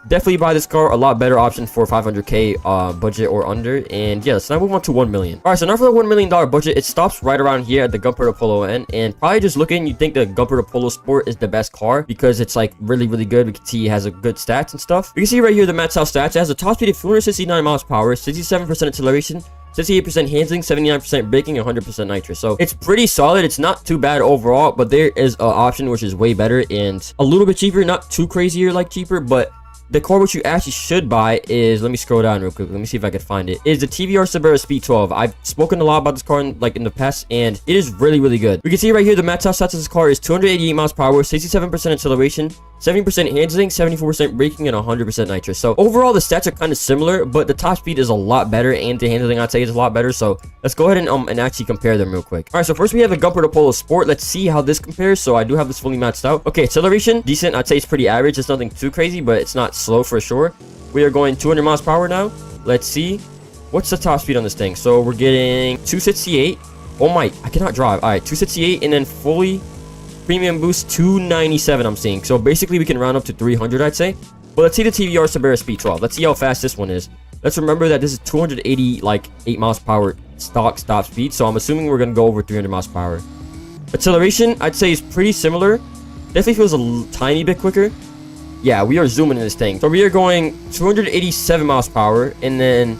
definitely buy this car. A lot better option for 500k budget or under. And yeah, let's now move on to 1 million. All right, so now for the $1 million budget, it stops right around here at the Gunpowder Polo end. And probably just looking, you think the Gunpowder Polo Sport is the best car because it's like really, really good. We can see it has a good stats and stuff. You can see right here the maxed out stats. It has a top speed of 269 miles per hour, 67% acceleration, 68% handling, 79% braking, and 100% nitrous. So it's pretty solid. It's not too bad overall, but there is an option which is way better and a little bit cheaper, not too crazier like cheaper, but the car which you actually should buy is, let me scroll down real quick, let me see if I can find it, is the TVR Subaru Speed 12. I've spoken a lot about this car in the past, and it is really, really good. We can see right here the max out stats of this car is 288 miles per hour, 67% acceleration, 70% handling, 74% braking, and 100% nitrous. So overall, the stats are kind of similar, but the top speed is a lot better, and the handling, I'd say, is a lot better. So let's go ahead and actually compare them real quick. All right, so first we have the Gumper Polo Sport. Let's see how this compares. So I do have this fully maxed out. Okay, acceleration, decent. I'd say it's pretty average. It's nothing too crazy, but it's not slow for sure. We are going 200 miles per hour now. Let's see. What's the top speed on this thing? So we're getting 268. Oh my, I cannot drive. All right, 268, and then fully premium boost 297 I'm seeing. So basically we can round up to 300, I'd say. But let's see the TVR Subaru Speed 12. Let's see how fast this one is. Let's remember that this is 280 like 8 miles per hour stock stop speed. So I'm assuming we're gonna go over 300 miles per hour. Acceleration, I'd say, is pretty similar. Definitely feels a tiny bit quicker. Yeah, we are zooming in this thing. So we are going 287 miles per hour, and then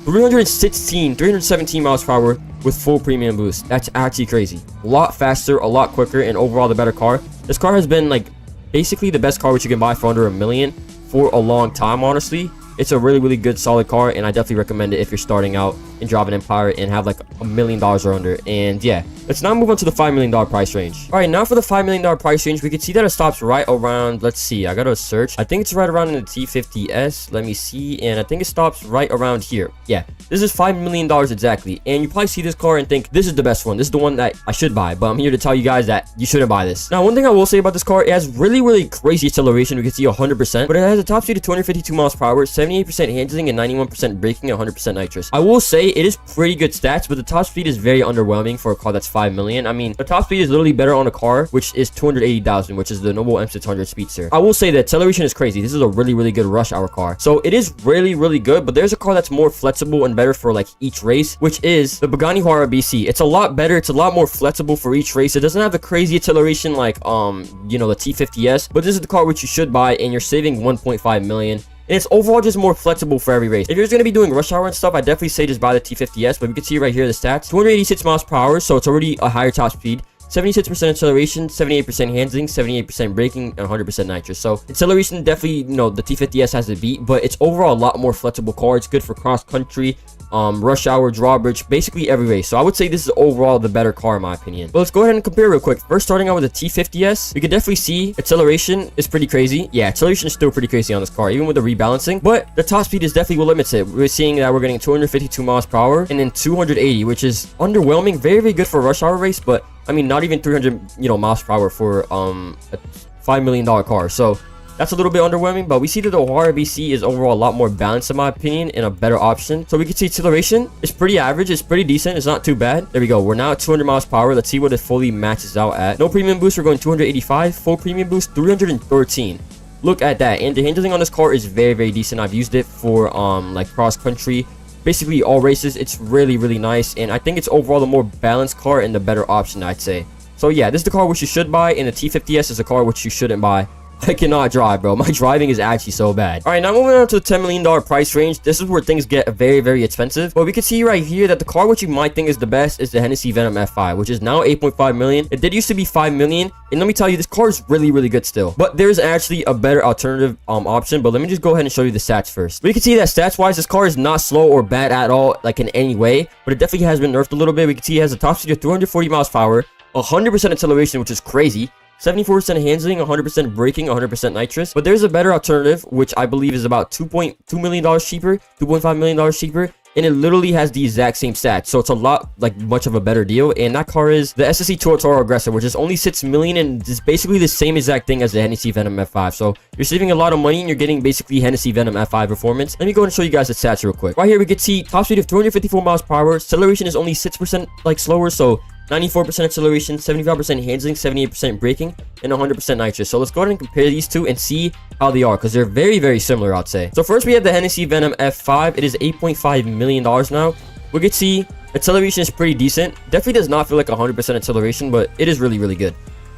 317 miles per hour with full premium boost. That's actually crazy. A lot faster, a lot quicker, and overall the better car. This car has been like basically the best car which you can buy for under $1 million for a long time, honestly. It's a really, really good, solid car, and I definitely recommend it if you're starting out and drive an Empire and have like $1 million or under. And yeah, let's now move on to the $5 million price range. All right, now for the $5 million price range, we can see that it stops right around, let's see, I gotta search. I think it's right around in the T50S. Let me see, and I think it stops right around here. Yeah, this is $5 million exactly. And you probably see this car and think, this is the best one. This is the one that I should buy, but I'm here to tell you guys that you shouldn't buy this. Now, one thing I will say about this car, it has really, really crazy acceleration. We can see 100%, but it has a top speed of 252 miles per hour, 78% handling, and 91% braking, and 100% nitrous. I will say it is pretty good stats, but the top speed is very underwhelming for a car that's $5 million. I mean, the top speed is literally better on a car which is 280,000, which is the Noble M600 Speedster. I will say that acceleration is crazy. This is a really, really good rush hour car. So it is really, really good, but there's a car that's more flexible and better for like each race, which is the Pagani Huayra BC. It's a lot better. It's a lot more flexible for each race. It doesn't have the crazy acceleration like you know, the T50S, but this is the car which you should buy, and you're saving 1.5 million. And it's overall just more flexible for every race. If you're going to be doing rush hour and stuff, I definitely say just buy the T50S. But you can see right here the stats. 286 miles per hour, so it's already a higher top speed. 76% acceleration, 78% handling, 78% braking, and 100% nitrous. So acceleration definitely, you know, the T50S has the beat, but it's overall a lot more flexible car. It's good for cross country, rush hour, drawbridge, basically every race. So I would say this is overall the better car in my opinion. But let's go ahead and compare real quick. First, starting out with the T50S, we can definitely see acceleration is pretty crazy. Yeah, acceleration is still pretty crazy on this car, even with the rebalancing, but the top speed is definitely what limits it. We're seeing that we're getting 252 miles per hour and then 280, which is underwhelming. Very, very good for a rush hour race, but I mean, not even 300, you know, miles per hour for a $5 million car. So that's a little bit underwhelming, but we see that the Huayra BC is overall a lot more balanced in my opinion and a better option. So we can see acceleration is pretty average. It's pretty decent. It's not too bad. There we go. We're now at 200 miles per hour. Let's see what it fully matches out at. No premium boost, we're going 285. Full premium boost, 313. Look at that. And the handling on this car is very, very decent. I've used it for like cross country, basically all races. It's really, really nice, and I think it's overall the more balanced car and the better option, I'd say. So yeah, this is the car which you should buy, and the T50S is a car which you shouldn't buy. I cannot drive, bro. My driving is actually so bad. All right, now moving on to the $10 million price range. This is where things get very, very expensive. But we can see right here that the car which you might think is the best is the Hennessy Venom F5, which is now 8.5 million. It did used to be 5 million. And let me tell you, this car is really, really good still. But there's actually a better alternative option. But let me just go ahead and show you the stats first. We can see that stats-wise, this car is not slow or bad at all, like in any way. But it definitely has been nerfed a little bit. We can see it has a top speed of 240 miles per hour, 100% acceleration, which is crazy. 74% handling, 100% braking, 100% nitrous. But there's a better alternative, which I believe is about $2.2 million cheaper, $2.5 million cheaper. And it literally has the exact same stats. So it's a lot, like, much of a better deal. And that car is the SSC Toro Aggressor, which is only 6 million. And it's basically the same exact thing as the Hennessy Venom F5. So you're saving a lot of money and you're getting basically Hennessy Venom F5 performance. Let me go and show you guys the stats real quick. Right here, we can see top speed of 254 miles per hour. Acceleration is only 6% like slower. So 94% acceleration, 75% handling, 78% braking, and 100% nitrous. So let's go ahead and compare these two and see how they are, because they're very, very similar, I'd say. So first we have the Hennessy Venom F5. It is $8.5 million now. We can see acceleration is pretty decent. Definitely does not feel like 100% acceleration, but it is really, really good.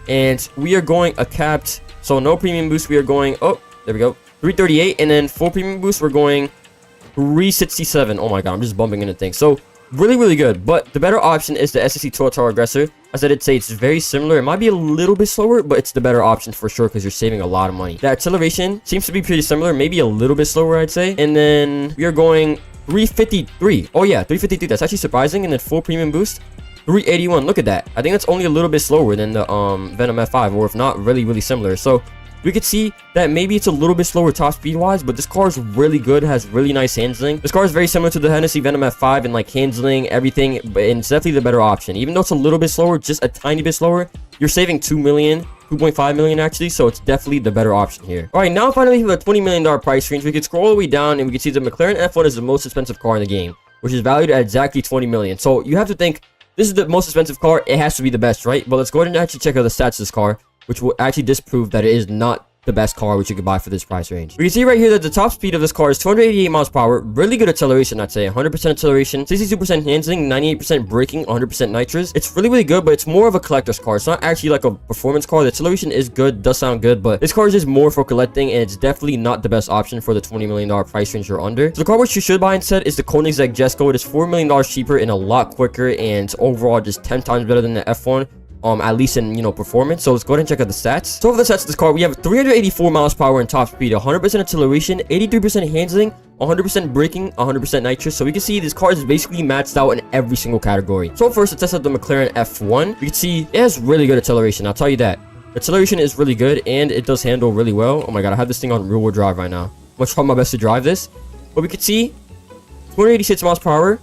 And we are going a capped, so no premium boost. We are going, oh, there we go, 338, and then full premium boost, we're 367. Oh my god, I'm just bumping into things. So really, really good. But the better option is the SSC Total Aggressor. As I did say, it's very similar. It might be a little bit slower, but it's the better option for sure because you're saving a lot of money. The acceleration seems to be pretty similar, maybe a little bit slower, I'd say. And then we are going 353. Oh yeah, 353. That's actually surprising. And then full premium boost, 381. Look at that. I think that's only a little bit slower than the Venom F5, or if not, really, really similar. So we could see that maybe it's a little bit slower top speed wise, but this car is really good, has really nice handling. This car is very similar to the Hennessy Venom F5 and like handling, everything, but it's definitely the better option. Even though it's a little bit slower, just a tiny bit slower, you're saving 2 million, 2.5 million actually, so it's definitely the better option here. All right, now finally we have a $20 million price range. We could scroll all the way down and we can see the McLaren F1 is the most expensive car in the game, which is valued at exactly 20 million. So you have to think, this is the most expensive car, it has to be the best, right? But let's go ahead and actually check out the stats of this car, which will actually disprove that it is not the best car which you could buy for this price range. We can see right here that the top speed of this car is 288 miles per hour. Really good acceleration, I'd say. 100% acceleration, 62% handling, 98% braking, 100% nitrous. It's really, really good, but it's more of a collector's car. It's not actually like a performance car. The acceleration is good, does sound good, but this car is just more for collecting, and it's definitely not the best option for the $20 million price range you're under. So the car which you should buy instead is the Koenigsegg Jesko. It is $4 million cheaper and a lot quicker, and overall just 10 times better than the F1. At least in, you know, performance. So let's go ahead and check out the stats. So for the stats of this car, we have 384 miles per hour in top speed, 100% acceleration, 83% handling, 100% braking, 100% nitrous. So we can see this car is basically maxed out in every single category. So first, let's test out the McLaren F1. We can see it has really good acceleration, I'll tell you that. The acceleration is really good, and it does handle really well. Oh my god, I have this thing on rear-wheel drive right now. I'm gonna try my best to drive this. But we can see 286 miles per hour,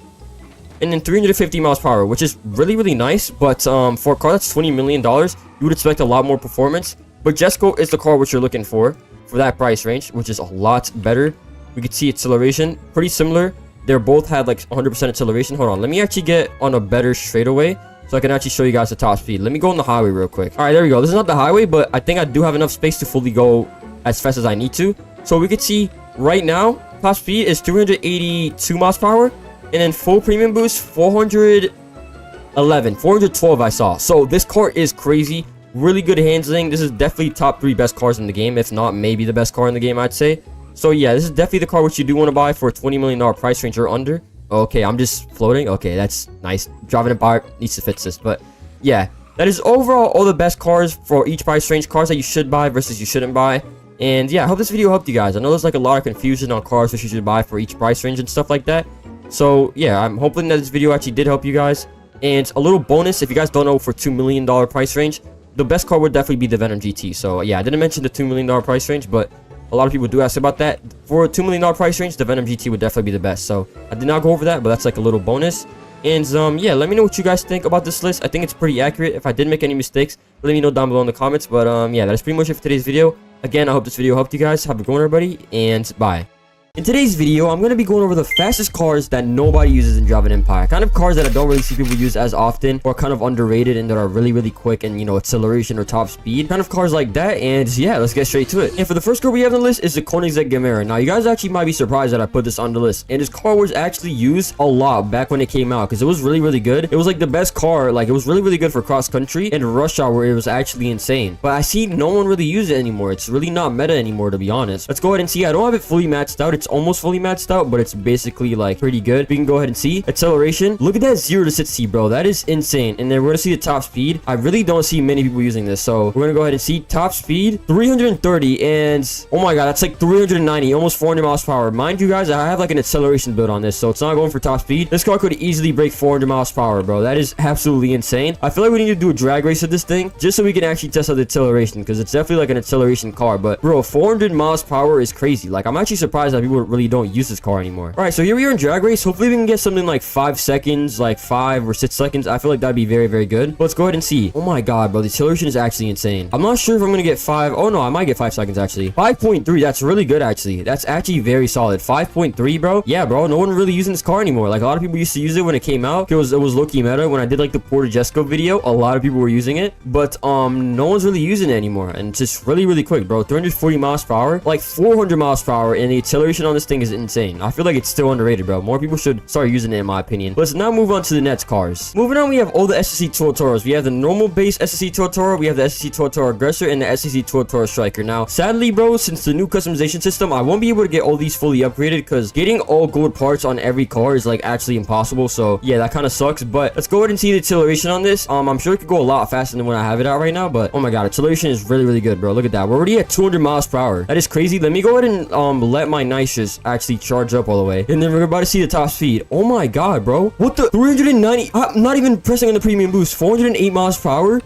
and then 350 miles per hour, which is really, really nice. But for a car that's $20 million, you would expect a lot more performance. But Jesko is the car which you're looking for that price range, which is a lot better. We could see acceleration pretty similar. They both had like 100% acceleration. Hold on, let me actually get on a better straightaway so I can actually show you guys the top speed. Let me go on the highway real quick. All right, there we go. This is not the highway, but I think I do have enough space to fully go as fast as I need to. So we could see right now, top speed is 282 miles per hour. And then full premium boost, 412 I saw. So this car is crazy. Really good handling. This is definitely top 3 best cars in the game. If not, maybe the best car in the game, I'd say. So yeah, this is definitely the car which you do want to buy for a $20 million price range or under. Okay, I'm just floating. Okay, that's nice. Driving Empire needs to fix this. But yeah, that is overall all the best cars for each price range. Cars that you should buy versus you shouldn't buy. And yeah, I hope this video helped you guys. I know there's like a lot of confusion on cars which you should buy for each price range and stuff like that. So yeah, I'm hoping that this video actually did help you guys. And a little bonus, if you guys don't know, for $2 million price range, the best car would definitely be the Venom GT. So yeah, I didn't mention the $2 million price range, but a lot of people do ask about that. For a $2 million price range, the Venom GT would definitely be the best. So I did not go over that, but that's like a little bonus. And yeah, let me know what you guys think about this list. I think it's pretty accurate. If I did make any mistakes, let me know down below in the comments. But yeah, that's pretty much it for today's video. Again, I hope this video helped you guys. Have a good one, everybody, and bye. In today's video, I'm going to be going over the fastest cars that nobody uses in Driving Empire. Kind of cars that I don't really see people use as often, or kind of underrated and that are really, really quick and, you know, acceleration or top speed. Kind of cars like that, and yeah, let's get straight to it. And for the first car we have on the list is the Koenigsegg Gemera. Now, you guys actually might be surprised that I put this on the list. And this car was actually used a lot back when it came out, because it was really, really good. It was like the best car. Like, it was really, really good for cross country and rush hour. It was actually insane. But I see no one really use it anymore. It's really not meta anymore, to be honest. Let's go ahead and see. I don't have it fully maxed out. It's almost fully maxed out, but it's basically like pretty good. We can go ahead and see acceleration. Look at that 0 to 60, bro. That is insane. And then we're gonna see the top speed. I really don't see many people using this, so we're gonna go ahead and see top speed 330, and oh my god, that's like 390, almost 400 miles per hour. Mind you guys, I have like an acceleration build on this, so it's not going for top speed. This car could easily break 400 miles per hour, bro. That is absolutely insane. I feel like we need to do a drag race of this thing just so we can actually test out the acceleration, because it's definitely like an acceleration car. But bro, 400 miles per hour is crazy. Like, I'm actually surprised that people really don't use this car anymore. All right, so here we are in drag race. Hopefully we can get something like 5 seconds, like 5 or 6 seconds. I feel like that'd be very, very good. But let's go ahead and see. Oh my god, bro, the acceleration is actually insane. I'm not sure if I'm gonna get 5. Oh no, I might get 5 seconds actually. 5.3, that's really good actually. That's actually very solid. 5.3, bro. Yeah, bro, no one really using this car anymore. Like, a lot of people used to use it when it came out. It was low-key meta. When I did like the Porter Jesko video, a lot of people were using it, but no one's really using it anymore. And it's just really, really quick, bro. 340 miles per hour, like 400 miles per hour, and the acceleration acceleration on this thing is insane. I feel like it's still underrated, bro. More people should start using it, in my opinion. Let's now move on to the next cars. Moving on, we have all the SSC Toros. We have the normal base SSC Toro, we have the SSC Toro Aggressor, and the SSC Toro Striker. Now, sadly, bro, since the new customization system, I won't be able to get all these fully upgraded because getting all gold parts on every car is like actually impossible. So yeah, that kind of sucks. But let's go ahead and see the acceleration on this. I'm sure it could go a lot faster than when I have it out right now. But oh my god, acceleration is really, really good, bro. Look at that. We're already at 200 miles per hour. That is crazy. Let me go ahead and let my nitrous actually charge up all the way, and then we're about to see the top speed. Oh my god, bro. What the 390? I'm not even pressing on the premium boost. 408 miles per hour.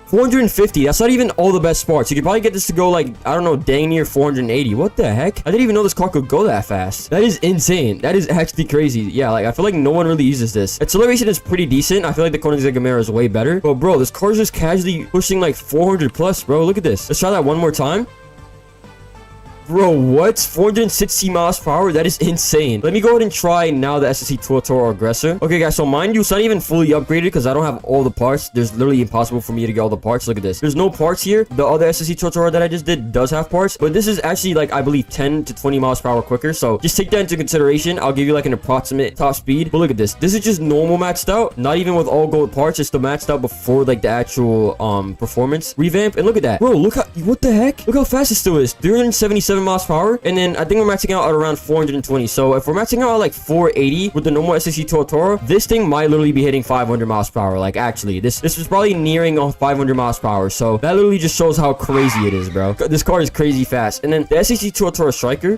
450. That's not even all the best parts. You could probably get this to go like, I don't know, dang near 480. What the heck? I didn't even know this car could go that fast. That is insane. That is actually crazy. Yeah, like I feel like no one really uses this. Acceleration is pretty decent. I feel like the Koenigsegg Gamera is way better. But bro, this car is just casually pushing like 400 plus, bro. Look at this. Let's try that one more time. Bro, what? 460 miles per hour? That is insane. Let me go ahead and try now the SSC Toro Aggressor. Okay, guys, so mind you, it's not even fully upgraded because I don't have all the parts. There's literally impossible for me to get all the parts. Look at this. There's no parts here. The other SSC Toro that I just did does have parts, but this is actually like, I believe 10 to 20 miles per hour quicker. So just take that into consideration. I'll give you like an approximate top speed. But look at this. This is just normal maxed out, not even with all gold parts. It's the maxed out before like the actual performance revamp. And look at that. Bro, look how, what the heck? Look how fast it still is. 377 miles per hour, and then I think we're maxing out at around 420. So if we're maxing out at like 480 with the normal SSC Toro, this thing might literally be hitting 500 miles per hour. Like actually, this is probably nearing 500 miles per hour. So that literally just shows how crazy it is, bro. This car is crazy fast. And then the SSC Toro Striker,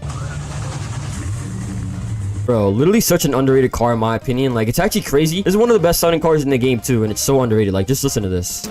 bro, literally such an underrated car in my opinion. Like it's actually crazy. This is one of the best sounding cars in the game too, and it's so underrated. Like just listen to this.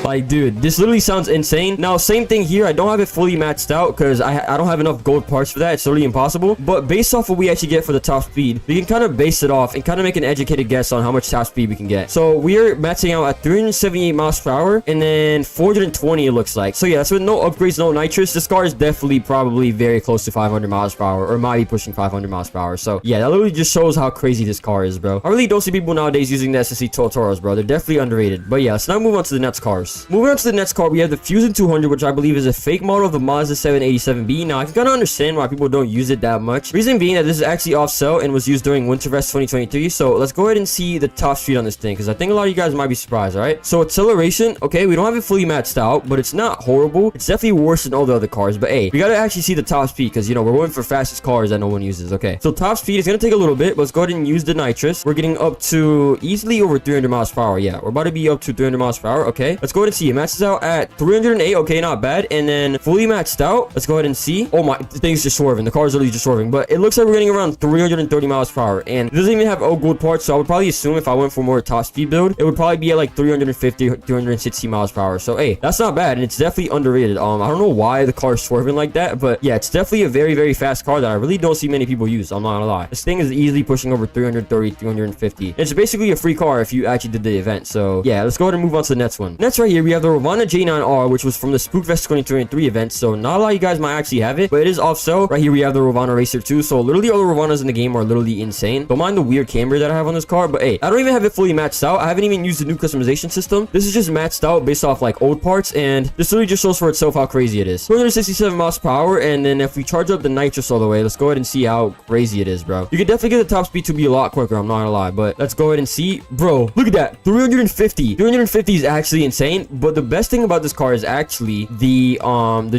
Like, dude, this literally sounds insane. Now, same thing here. I don't have it fully maxed out because I don't have enough gold parts for that. It's literally impossible. But based off what we actually get for the top speed, we can kind of base it off and kind of make an educated guess on how much top speed we can get. So we're maxing out at 378 miles per hour and then 420 it looks like. So yeah, that's with no upgrades, no nitrous. This car is definitely probably very close to 500 miles per hour or might be pushing 500 miles per hour. So yeah, that literally just shows how crazy this car is, bro. I really don't see people nowadays using the SSC Toros, bro. They're definitely underrated. But yeah, let's now move on to the next cars. Moving on to the next car, we have the Fusion 200, which I believe is a fake model of the Mazda 787B. Now, I can kind of understand why people don't use it that much. Reason being that this is actually off sale and was used during Winterfest 2023. So let's go ahead and see the top speed on this thing because I think a lot of you guys might be surprised, all right? So acceleration, okay, we don't have it fully maxed out, but it's not horrible. It's definitely worse than all the other cars. But hey, we got to actually see the top speed because, you know, we're going for fastest cars that no one uses, okay? So top speed is going to take a little bit, but let's go ahead and use the nitrous. We're getting up to easily over 300 miles per hour. Yeah, we're about to be up to 300 miles per hour, okay? Let's go ahead and see. It maxes out at 308, okay, not bad. And then fully maxed out, let's go ahead and see. Oh my, the thing's just swerving. The car's literally just swerving, but it looks like we're getting around 330 miles per hour, and it doesn't even have all gold parts. So I would probably assume if I went for more top speed build, it would probably be at like 350, 360 miles per hour. So hey, that's not bad, and it's definitely underrated. I don't know why the car's swerving like that, but yeah, it's definitely a very, very fast car that I really don't see many people use. I'm not gonna lie. This thing is easily pushing over 330, 350. It's basically a free car if you actually did the event. So yeah, let's go ahead and move on to the next one. Next right here, we have the Ravana J9R, which was from the Spookfest 2023 event. So not a lot of you guys might actually have it, but it is off sale. Right here we have the Ravana Racer 2. So literally all the Ravanas in the game are literally insane. Don't mind the weird camber that I have on this car, but hey, I don't even have it fully maxed out. I haven't even used the new customization system. This is just maxed out based off like old parts, and this literally just shows for itself how crazy it is. 267 miles per hour, and then if we charge up the nitrous all the way, let's go ahead and see how crazy it is, bro. You can definitely get the top speed to be a lot quicker, I'm not gonna lie, but let's go ahead and see. Bro, look at that. 350 is actually insane, but the best thing about this car is actually the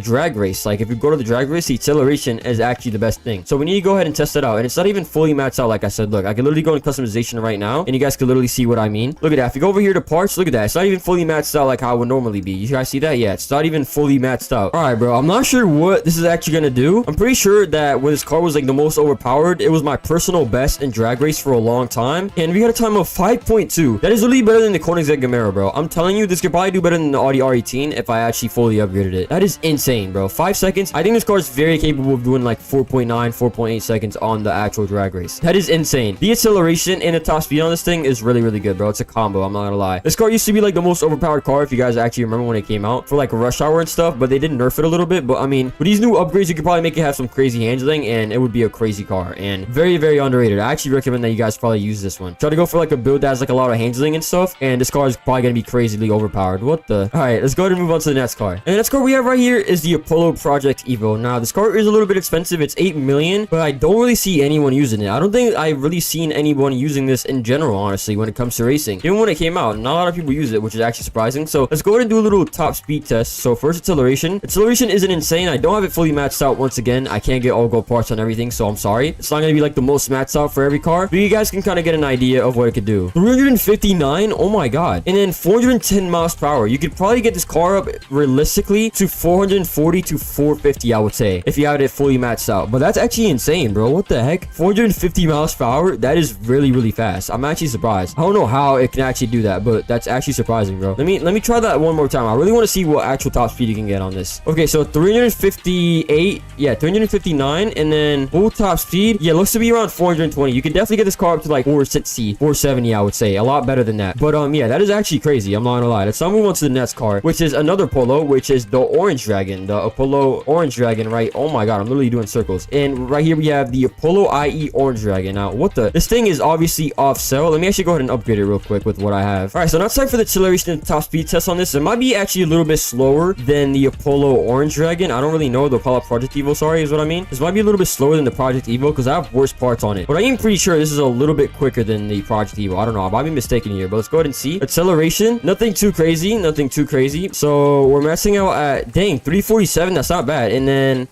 drag race. Like if you go to the drag race, the acceleration is actually the best thing. So we need to go ahead and test it out, and it's not even fully maxed out. Like I said, look, I can literally go in customization right now, and you guys can literally see what I mean. Look at that. If you go over here to parts, look at that. It's not even fully maxed out like how it would normally be. You guys see that? Yeah, it's not even fully maxed out. All right, bro, I'm not sure what this is actually gonna do. I'm pretty sure that when this car was like the most overpowered, it was my personal best in drag race for a long time, and we got a time of 5.2. That is literally better than the Koenigsegg Gamera, bro. I'm telling you, this could probably do better than the Audi R18 if I actually fully upgraded it. That is insane, bro. 5 seconds. I think this car is very capable of doing like 4.9, 4.8 seconds on the actual drag race. That is insane. The acceleration and the top speed on this thing is really, really good, bro. It's a combo, I'm not gonna lie. This car used to be like the most overpowered car, if you guys actually remember when it came out, for like rush hour and stuff, but they did nerf it a little bit. But I mean, with these new upgrades, you could probably make it have some crazy handling, and it would be a crazy car, and very, very underrated. I actually recommend that you guys probably use this one. Try to go for like a build that has like a lot of handling and stuff, and this car is probably gonna be crazily overpowered. powered. What the? All right, let's go ahead and move on to the next car. And the next car we have right here is the Apollo Project Evo. Now, this car is a little bit expensive. It's 8 million, but I don't really see anyone using it. I don't think I've really seen anyone using this in general, honestly, when it comes to racing. Even when it came out, not a lot of people use it, which is actually surprising. So let's go ahead and do a little top speed test. So first, acceleration. Acceleration isn't insane. I don't have it fully maxed out once again. I can't get all gold parts on everything, so I'm sorry. It's not gonna be like the most maxed out for every car, but you guys can kind of get an idea of what it could do. 359, oh my god. And then 410 miles per hour. You could probably get this car up realistically to 440 to 450, I would say, if you had it fully maxed out. But that's actually insane, bro. What the heck? 450 miles per hour? That is really, really fast. I'm actually surprised. I don't know how it can actually do that, but that's actually surprising, bro. Let me try that one more time. I really want to see what actual top speed you can get on this. Okay, so 358, yeah, 359, and then full top speed, yeah, looks to be around 420. You can definitely get this car up to like 460, 470, I would say. A lot better than that. But yeah, that is actually crazy. I'm not gonna lie. Let's now move on to the next car, which is another Polo, which is the Orange Dragon, the Apollo Orange Dragon, right? Oh my god, I'm literally doing circles. And right here we have the Apollo IE Orange Dragon. Now, what the? This thing is obviously off sale. Let me actually go ahead and upgrade it real quick with what I have. All right, so now it's time for the acceleration and top speed test on this. It might be actually a little bit slower than the Apollo Orange Dragon. I don't really know. The Apollo Project Evo, sorry, is what I mean. This might be a little bit slower than the Project Evo because I have worse parts on it. But I am pretty sure this is a little bit quicker than the Project Evo. I don't know. I might be mistaken here, but let's go ahead and see. Acceleration, nothing too crazy. Nothing too crazy. So we're messing out at, dang, 347. That's not bad. And then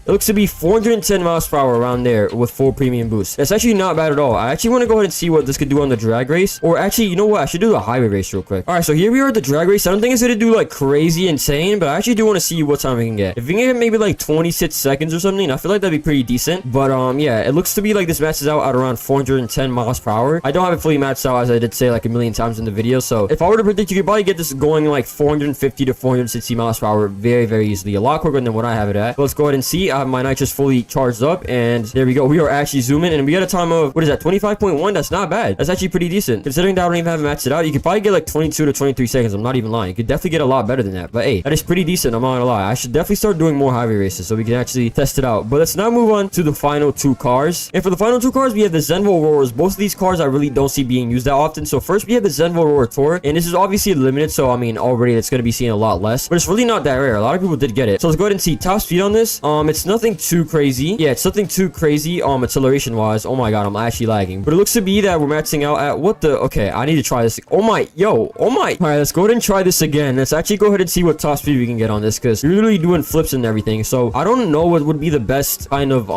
it looks to be 410 miles per hour around there with full premium boost. That's actually not bad at all. I actually want to go ahead and see what this could do on the drag race. Or actually, you know what? I should do the highway race real quick. All right, so here we are at the drag race. I don't think it's going to do like crazy insane, but I actually do want to see what time we can get. If we can get maybe like 26 seconds or something, I feel like that'd be pretty decent. But yeah, it looks to be like this matches out at around 410 miles per hour. I don't have it fully matched out, as I did say like a million times in the video. So if I were to predict, you could probably get this going like 450 to 460 miles per hour very, very easily. A lot quicker than what I have it at. But let's go ahead and see. I have my nitrous fully charged up, and there we go. We are actually zooming, and we got a time of, what is that, 25.1? That's not bad. That's actually pretty decent considering that I don't even have it matched it out. You could probably get like 22 to 23 seconds. I'm not even lying. You could definitely get a lot better than that. But hey, that is pretty decent. I'm not gonna lie. I should definitely start doing more highway races so we can actually test it out. But let's now move on to the final two cars. And for the final two cars, we have the Zenvo Aurors. Both of these cars I really don't see being used that often. So first we have the Zenvo Aurora Tour, and this is obviously limited, so I mean already it's going to be seen a lot less, but it's really not that rare. A lot of people did get it. So let's go ahead and see top speed on this. It's nothing too crazy. Yeah, it's nothing too crazy acceleration wise. Oh my god, I'm actually lagging, but it looks to be that we're maxing out at, what the, okay, I need to try this. Oh my, yo, oh my. All right, let's go ahead and try this again. Let's actually go ahead and see what top speed we can get on this, because you're literally doing flips and everything. So I don't know what would be the best kind of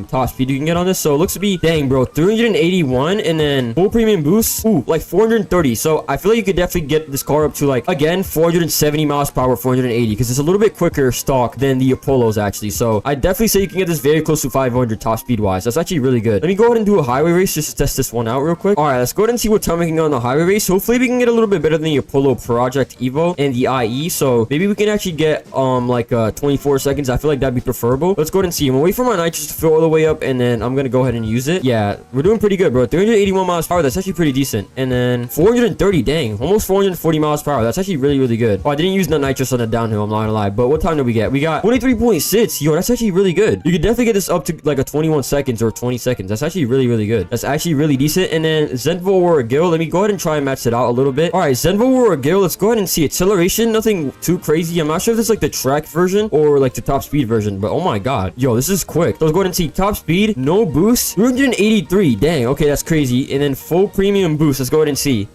top speed you can get on this. So it looks to be, dang bro, 381, and then full premium boost, ooh, like 430. So I feel like you could definitely get this car up to like, again, 470 miles per hour, 480, because it's a little bit quicker stock than the Apollos actually. So I definitely say you can get this very close to 500 top speed wise. That's actually really good. Let me go ahead and do a highway race just to test this one out real quick. All right, let's go ahead and see what time we can get on the highway race. Hopefully we can get a little bit better than the Apollo Project Evo and the IE. So maybe we can actually get like 24 seconds. I feel like that'd be preferable. Let's go ahead and see. I'm gonna wait for my nitrous to fill all the way up, and then I'm gonna go ahead and use it. Yeah, we're doing pretty good, bro. 381 miles per hour. That's actually pretty decent. And then 430, dang, almost 440 miles per hour. That's actually really, really good. Oh, I didn't use the nitrous on the downhill, I'm not gonna lie. But what time did we get? We got 23.6. Yo, that's actually really good. You could definitely get this up to like a 21 seconds or 20 seconds. That's actually really, really good. That's actually really decent. And then Zenvo Aurora Gil. Let me go ahead and try and match it out a little bit. All right, Zenvo Aurora Gil. Let's go ahead and see acceleration. Nothing too crazy. I'm not sure if it's like the track version or like the top speed version, but oh my god. Yo, this is quick. So let's go ahead and see top speed. No boost. 383. Dang. Okay, that's crazy. And then full premium boost. Let's go ahead and see.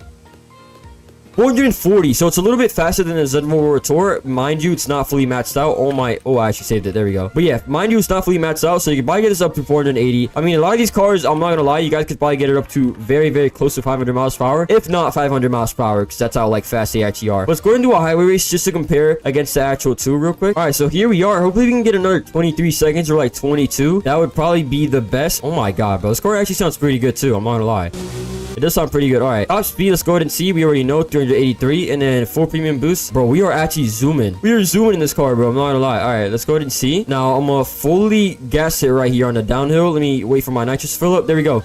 440, so it's a little bit faster than the Zenvo Aurora Tour. Mind you, it's not fully maxed out. Oh my, oh, I actually saved it. There we go. But yeah, mind you, it's not fully maxed out, so you can probably get this up to 480. I mean, a lot of these cars, I'm not gonna lie, you guys could probably get it up to very, very close to 500 miles per hour, if not 500 miles per hour, because that's how like fast they actually are. Let's go ahead and do a highway race just to compare against the actual two real quick. All right, so here we are. Hopefully we can get another 23 seconds or like 22. That would probably be the best. Oh my god, bro, this car actually sounds pretty good too. I'm not gonna lie. It does sound pretty good. All right, top speed, let's go ahead and see. We already know 383, and then full premium boost. Bro, we are actually zooming. We are zooming in this car, bro. I'm not gonna lie. All right, let's go ahead and see. Now, I'm gonna fully gas it right here on the downhill. Let me wait for my nitrous to fill up. There we go.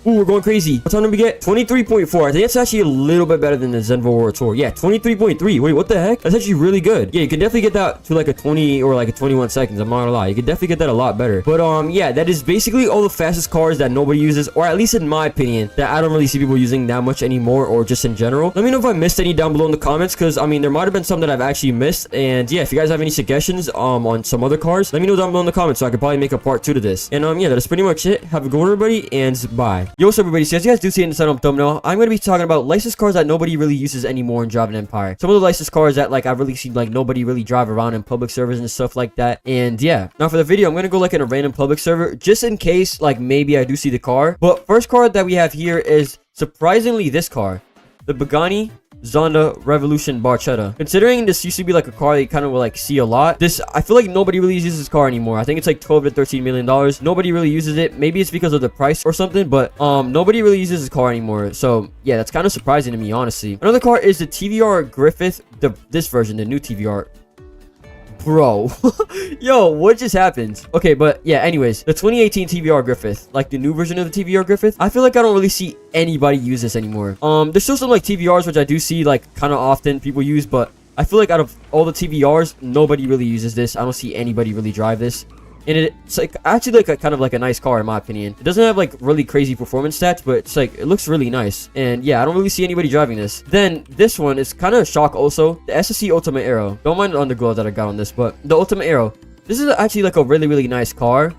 Ooh, we're going crazy. What time did we get? 23.4. I think it's actually a little bit better than the Zenvo World Tour. Yeah, 23.3. Wait, what the heck? That's actually really good. Yeah, you can definitely get that to like a 20 or like a 21 seconds. I'm not gonna lie. You can definitely get that a lot better. But yeah, that is basically all the fastest cars that nobody uses, or at least in my opinion, that I don't really see people using that much anymore, or just in general. Let me know if I missed any down below in the comments, because I mean, there might have been some that I've actually missed. And yeah, if you guys have any suggestions on some other cars, let me know down below in the comments so I could probably make a part 2 to this. And yeah, that's pretty much it. Have a good one, everybody, and bye. Yo, what's up, everybody? So as you guys do see in the setup thumbnail, I'm going to be talking about licensed cars that nobody really uses anymore in Java Empire. Some of the licensed cars that like I've really seen like nobody really drive around in public servers and stuff like that. And yeah, now for the video, I'm going to go like in a random public server just in case like maybe I do see the car. But first car that we have here is surprisingly this car, the Pagani Zonda Revolution Barchetta. Considering this used to be like a car that you kind of will like see a lot, this I feel like nobody really uses this car anymore. I think it's like 12 to 13 million dollars. Nobody really uses it. Maybe it's because of the price or something, but nobody really uses this car anymore. So yeah, that's kind of surprising to me, honestly. Another car is the TVR Griffith, this version, the new TVR. Bro, yo, what just happened? Okay, but yeah, anyways, the 2018 TVR Griffith, like the new version of the TVR Griffith, I feel like I don't really see anybody use this anymore. There's still some like TVRs which I do see like kind of often people use, but I feel like out of all the TVRs, nobody really uses this. I don't see anybody really drive this. And it's like actually like a kind of like a nice car in my opinion. It doesn't have like really crazy performance stats, but it's like it looks really nice. And yeah, I don't really see anybody driving this. Then this one is kind of a shock also. The SSC Ultimate Aero. Don't mind the underglow that I got on this, but the Ultimate Aero. This is actually like a really nice car.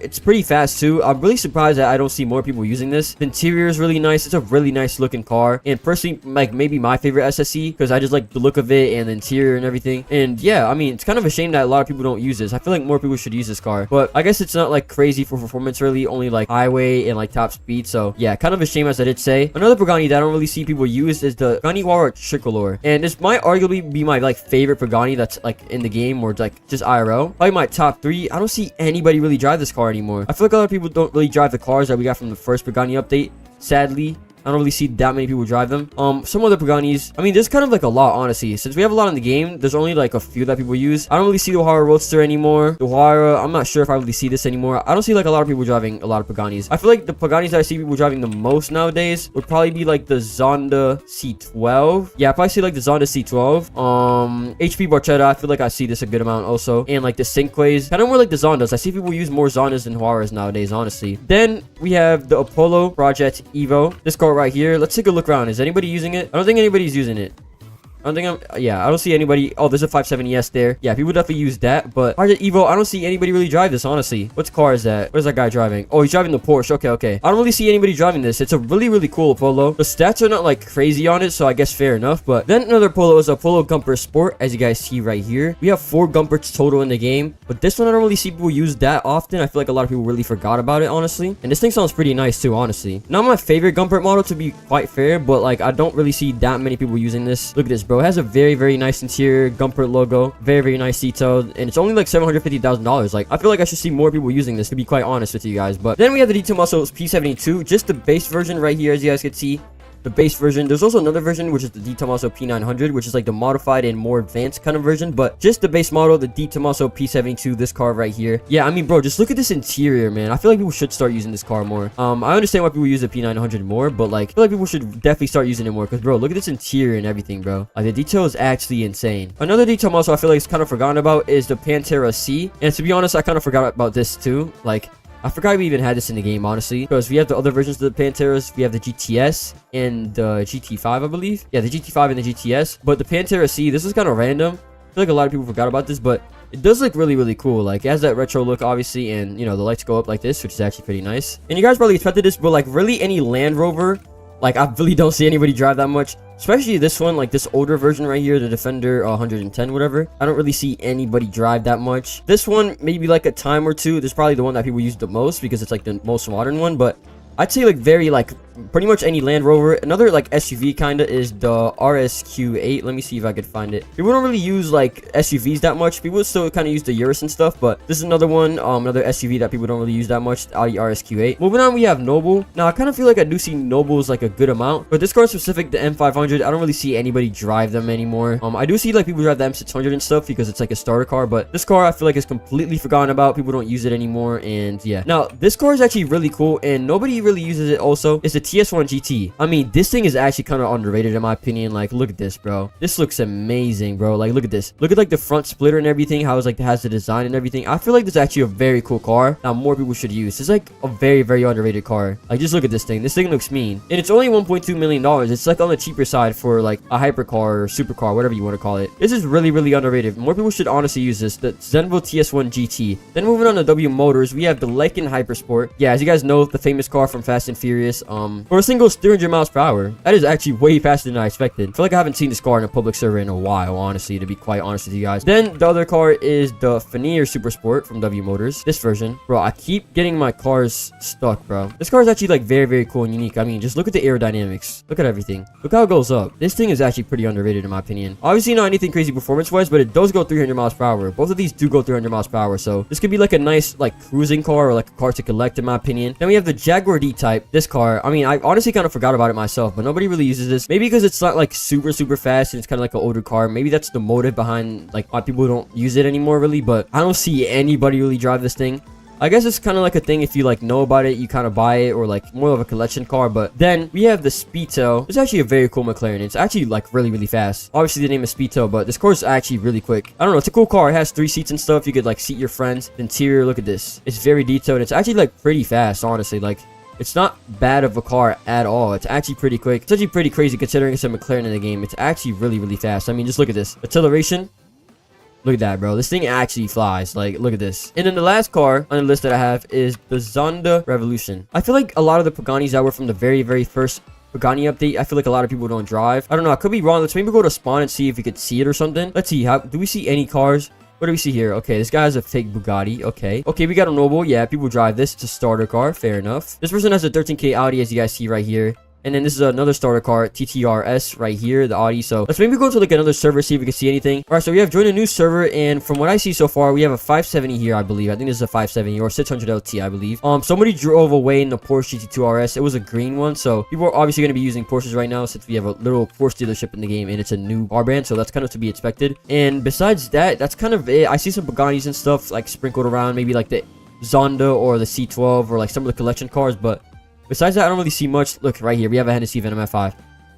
It's pretty fast too. I'm really surprised that I don't see more people using this. The interior is really nice. It's a really nice looking car. And personally, like maybe my favorite SSC, because I just like the look of it and the interior and everything. And yeah, I mean, it's kind of a shame that a lot of people don't use this. I feel like more people should use this car. But I guess it's not like crazy for performance really, only like highway and like top speed. So yeah, kind of a shame as I did say. Another Pagani that I don't really see people use is the Pagani Huayra Tricolor. And this might arguably be my like favorite Pagani that's like in the game or like just IRL. Probably my top 3. I don't see anybody really drive this car anymore. I feel like a lot of people don't really drive the cars that we got from the first Pagani update. Sadly, I don't really see that many people drive them. Some other Paganis, I mean, there's kind of like a lot, honestly. Since we have a lot in the game, there's only like a few that people use. I don't really see the Huayra Roadster anymore. The Huayra, I'm not sure if I really see this anymore. I don't see like a lot of people driving a lot of Paganis. I feel like the Paganis that I see people driving the most nowadays would probably be like the Zonda C12. Yeah, I probably see like the Zonda C12. HP Barchetta, I feel like I see this a good amount also. And like the Cinques, kind of more like the Zondas. I see people use more Zondas than Huayras nowadays, honestly. Then we have the Apollo Project Evo. This car right here. Let's take a look around. Is anybody using it? I don't think anybody's using it. I don't think yeah, I don't see anybody. Oh, there's a 570S there. Yeah, people definitely use that. But Project Evo, I don't see anybody really drive this, honestly. What car is that? Where's that guy driving? Oh, he's driving the Porsche. Okay. I don't really see anybody driving this. It's a really cool Apollo. The stats are not like crazy on it, so I guess fair enough. But then another Apollo is Apollo Gumper Sport, as you guys see right here. We have 4 Gumpers total in the game, but this one I don't really see people use that often. I feel like a lot of people really forgot about it, honestly. And this thing sounds pretty nice too, honestly. Not my favorite Gumpert model, to be quite fair, but like I don't really see that many people using this. Look at this, bro. It has a very nice interior, Gumpert logo, very nice detail, and it's only like $750,000. Like I feel like I should see more people using this, to be quite honest with you guys. But then we have the Detail Muscle P72, just the base version right here, as you guys can see. The base version. There's also another version, which is the D Tomaso P900, which is like the modified and more advanced kind of version. But just the base model, the D Tomaso P72, this car right here. Yeah, I mean, bro, just look at this interior, man. I feel like people should start using this car more. I understand why people use the P900 more, but like, I feel like people should definitely start using it more. Because, bro, look at this interior and everything, bro. Like, the detail is actually insane. Another detail also I feel like it's kind of forgotten about is the Pantera C. And to be honest, I kind of forgot about this too. Like, I forgot we even had this in the game, honestly, because we have the other versions of the Panteras. We have the GTS and the GT5, I believe. Yeah, the GT5 and the GTS. But the Pantera C, this is kind of random. I feel like a lot of people forgot about this, but it does look really cool. Like, it has that retro look, obviously, and, you know, the lights go up like this, which is actually pretty nice. And you guys probably expected this, but, like, really any Land Rover, like, I really don't see anybody drive that much. Especially this one, like this older version right here, the Defender 110, whatever. I don't really see anybody drive that much. This one, maybe like a time or two. This is probably the one that people use the most because it's like the most modern one. But I'd say like very like pretty much any Land Rover. Another like SUV kind of is the RSQ8. Let me see if I could find it. People don't really use like SUVs that much. People still kind of use the Urus and stuff, but this is another one, another SUV that people don't really use that much, the Audi RSQ8. Moving on, we have Noble. Now I kind of feel like I do see Nobles like a good amount, but this car specific, the M500, I don't really see anybody drive them anymore. I do see like people drive the M600 and stuff because it's like a starter car, but this car I feel like is completely forgotten about. People don't use it anymore, and yeah. Now this car is actually really cool, and nobody really uses it. Also, it's the TS1 GT. I mean, this thing is actually kind of underrated in my opinion. Like, look at this, bro. This looks amazing, bro. Like, look at this. Look at like the front splitter and everything. How it's like has the design and everything. I feel like this is actually a very cool car that more people should use. It's like a very, very underrated car. Like, just look at this thing. This thing looks mean, and it's only $1.2 million. It's like on the cheaper side for like a hypercar or supercar, whatever you want to call it. This is really, really underrated. More people should honestly use this. The Zenvo TS1 GT. Then moving on to W Motors, we have the Lykan Hypersport. Yeah, as you guys know, the famous car from Fast and Furious. For a single 300 miles per hour. That is actually way faster than I expected. I feel like I haven't seen this car in a public server in a while, honestly, to be quite honest with you guys. Then the other car is the Fenrir Super Sport from W Motors. This version. Bro, I keep getting my cars stuck, bro. This car is actually like very, very cool and unique. I mean, just look at the aerodynamics. Look at everything. Look how it goes up. This thing is actually pretty underrated in my opinion. Obviously not anything crazy performance-wise, but it does go 300 miles per hour. Both of these do go 300 miles per hour, so this could be like a nice like cruising car or like a car to collect in my opinion. Then we have the Jaguar D-Type. This car, I mean, I honestly kind of forgot about it myself, but nobody really uses this. Maybe because it's not like super, super fast and it's kind of like an older car. Maybe that's the motive behind like why people don't use it anymore really, but I don't see anybody really drive this thing. I guess it's kind of like a thing if you like know about it, you kind of buy it, or like more of a collection car. But then we have the Speedtail. It's actually a very cool McLaren. It's actually like really, really fast. Obviously the name is Speedtail, but this car is actually really quick. I don't know, it's a cool car. It has 3 seats and stuff. You could like seat your friends. The interior, look at this. It's very detailed. It's actually like pretty fast, honestly. Like, it's not bad of a car at all. It's actually pretty quick. It's actually pretty crazy considering it's a McLaren in the game. It's actually really, really fast. I mean, just look at this. Acceleration. Look at that, bro. This thing actually flies. Like, look at this. And then the last car on the list that I have is the Zonda Revolution. I feel like a lot of the Paganis that were from the very, very first Pagani update, I feel like a lot of people don't drive. I don't know. I could be wrong. Let's maybe go to spawn and see if we could see it or something. Let's see. How do we see any cars? What do we see here? Okay, this guy has a fake Bugatti. Okay, we got a Noble. Yeah, people drive this. It's a starter car. Fair enough. This person has a 13K Audi, as you guys see right here. And then this is another starter car, TTRS right here, the Audi. So let's maybe go to like another server, see if we can see anything. All right, so we have joined a new server, and from what I see so far, we have a 570 here, I believe. I think this is a 570 or 600 LT, I believe. Somebody drove away in the Porsche GT2 RS. It was a green one, so people are obviously going to be using Porsches right now since we have a little Porsche dealership in the game, and it's a new car brand, so that's kind of to be expected. And besides that, that's kind of it. I see some Bugattis and stuff like sprinkled around, maybe like the Zonda or the C12 or like some of the collection cars, but besides that, I don't really see much. Look, right here, we have a Hennessy Venom F5.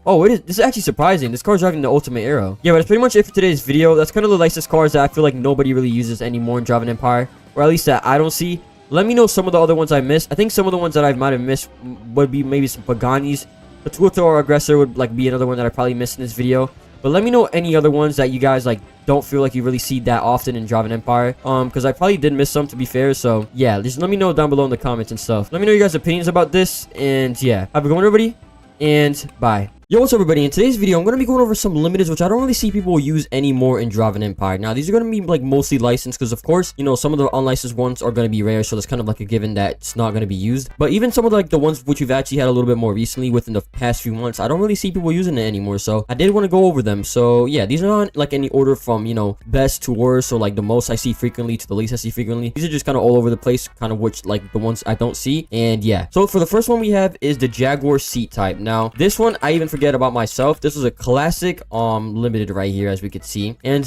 Oh, this is actually surprising. This car's driving the Ultimate Aero. Yeah, but that's pretty much it for today's video. That's kind of the nicest cars that I feel like nobody really uses anymore in Driving Empire. Or at least that I don't see. Let me know some of the other ones I missed. I think some of the ones that I might have missed would be maybe some Paganis. The Tuatara Aggressor would like be another one that I probably missed in this video. But let me know any other ones that you guys like don't feel like you really see that often in Driving Empire. Because I probably did miss some, to be fair. So yeah, just let me know down below in the comments and stuff. Let me know your guys' opinions about this. And yeah, have a good one, everybody. And bye. Yo, what's up, everybody? In today's video, I'm going to be going over some limiteds, which I don't really see people use anymore in Driving Empire. Now, these are going to be, like, mostly licensed, because, of course, you know, some of the unlicensed ones are going to be rare, so that's kind of, like, a given that it's not going to be used. But even some of, like, the ones which we've actually had a little bit more recently within the past few months, I don't really see people using it anymore, so I did want to go over them. So, yeah, these are not, like, any order from, you know, best to worst, or, like, the most I see frequently to the least I see frequently. These are just kind of all over the place, kind of which, like, the ones I don't see, and, yeah. So, for the first one we have is the Jaguar C-Type. Now, this one, I even forget about myself. This was a classic limited right here, as we could see. And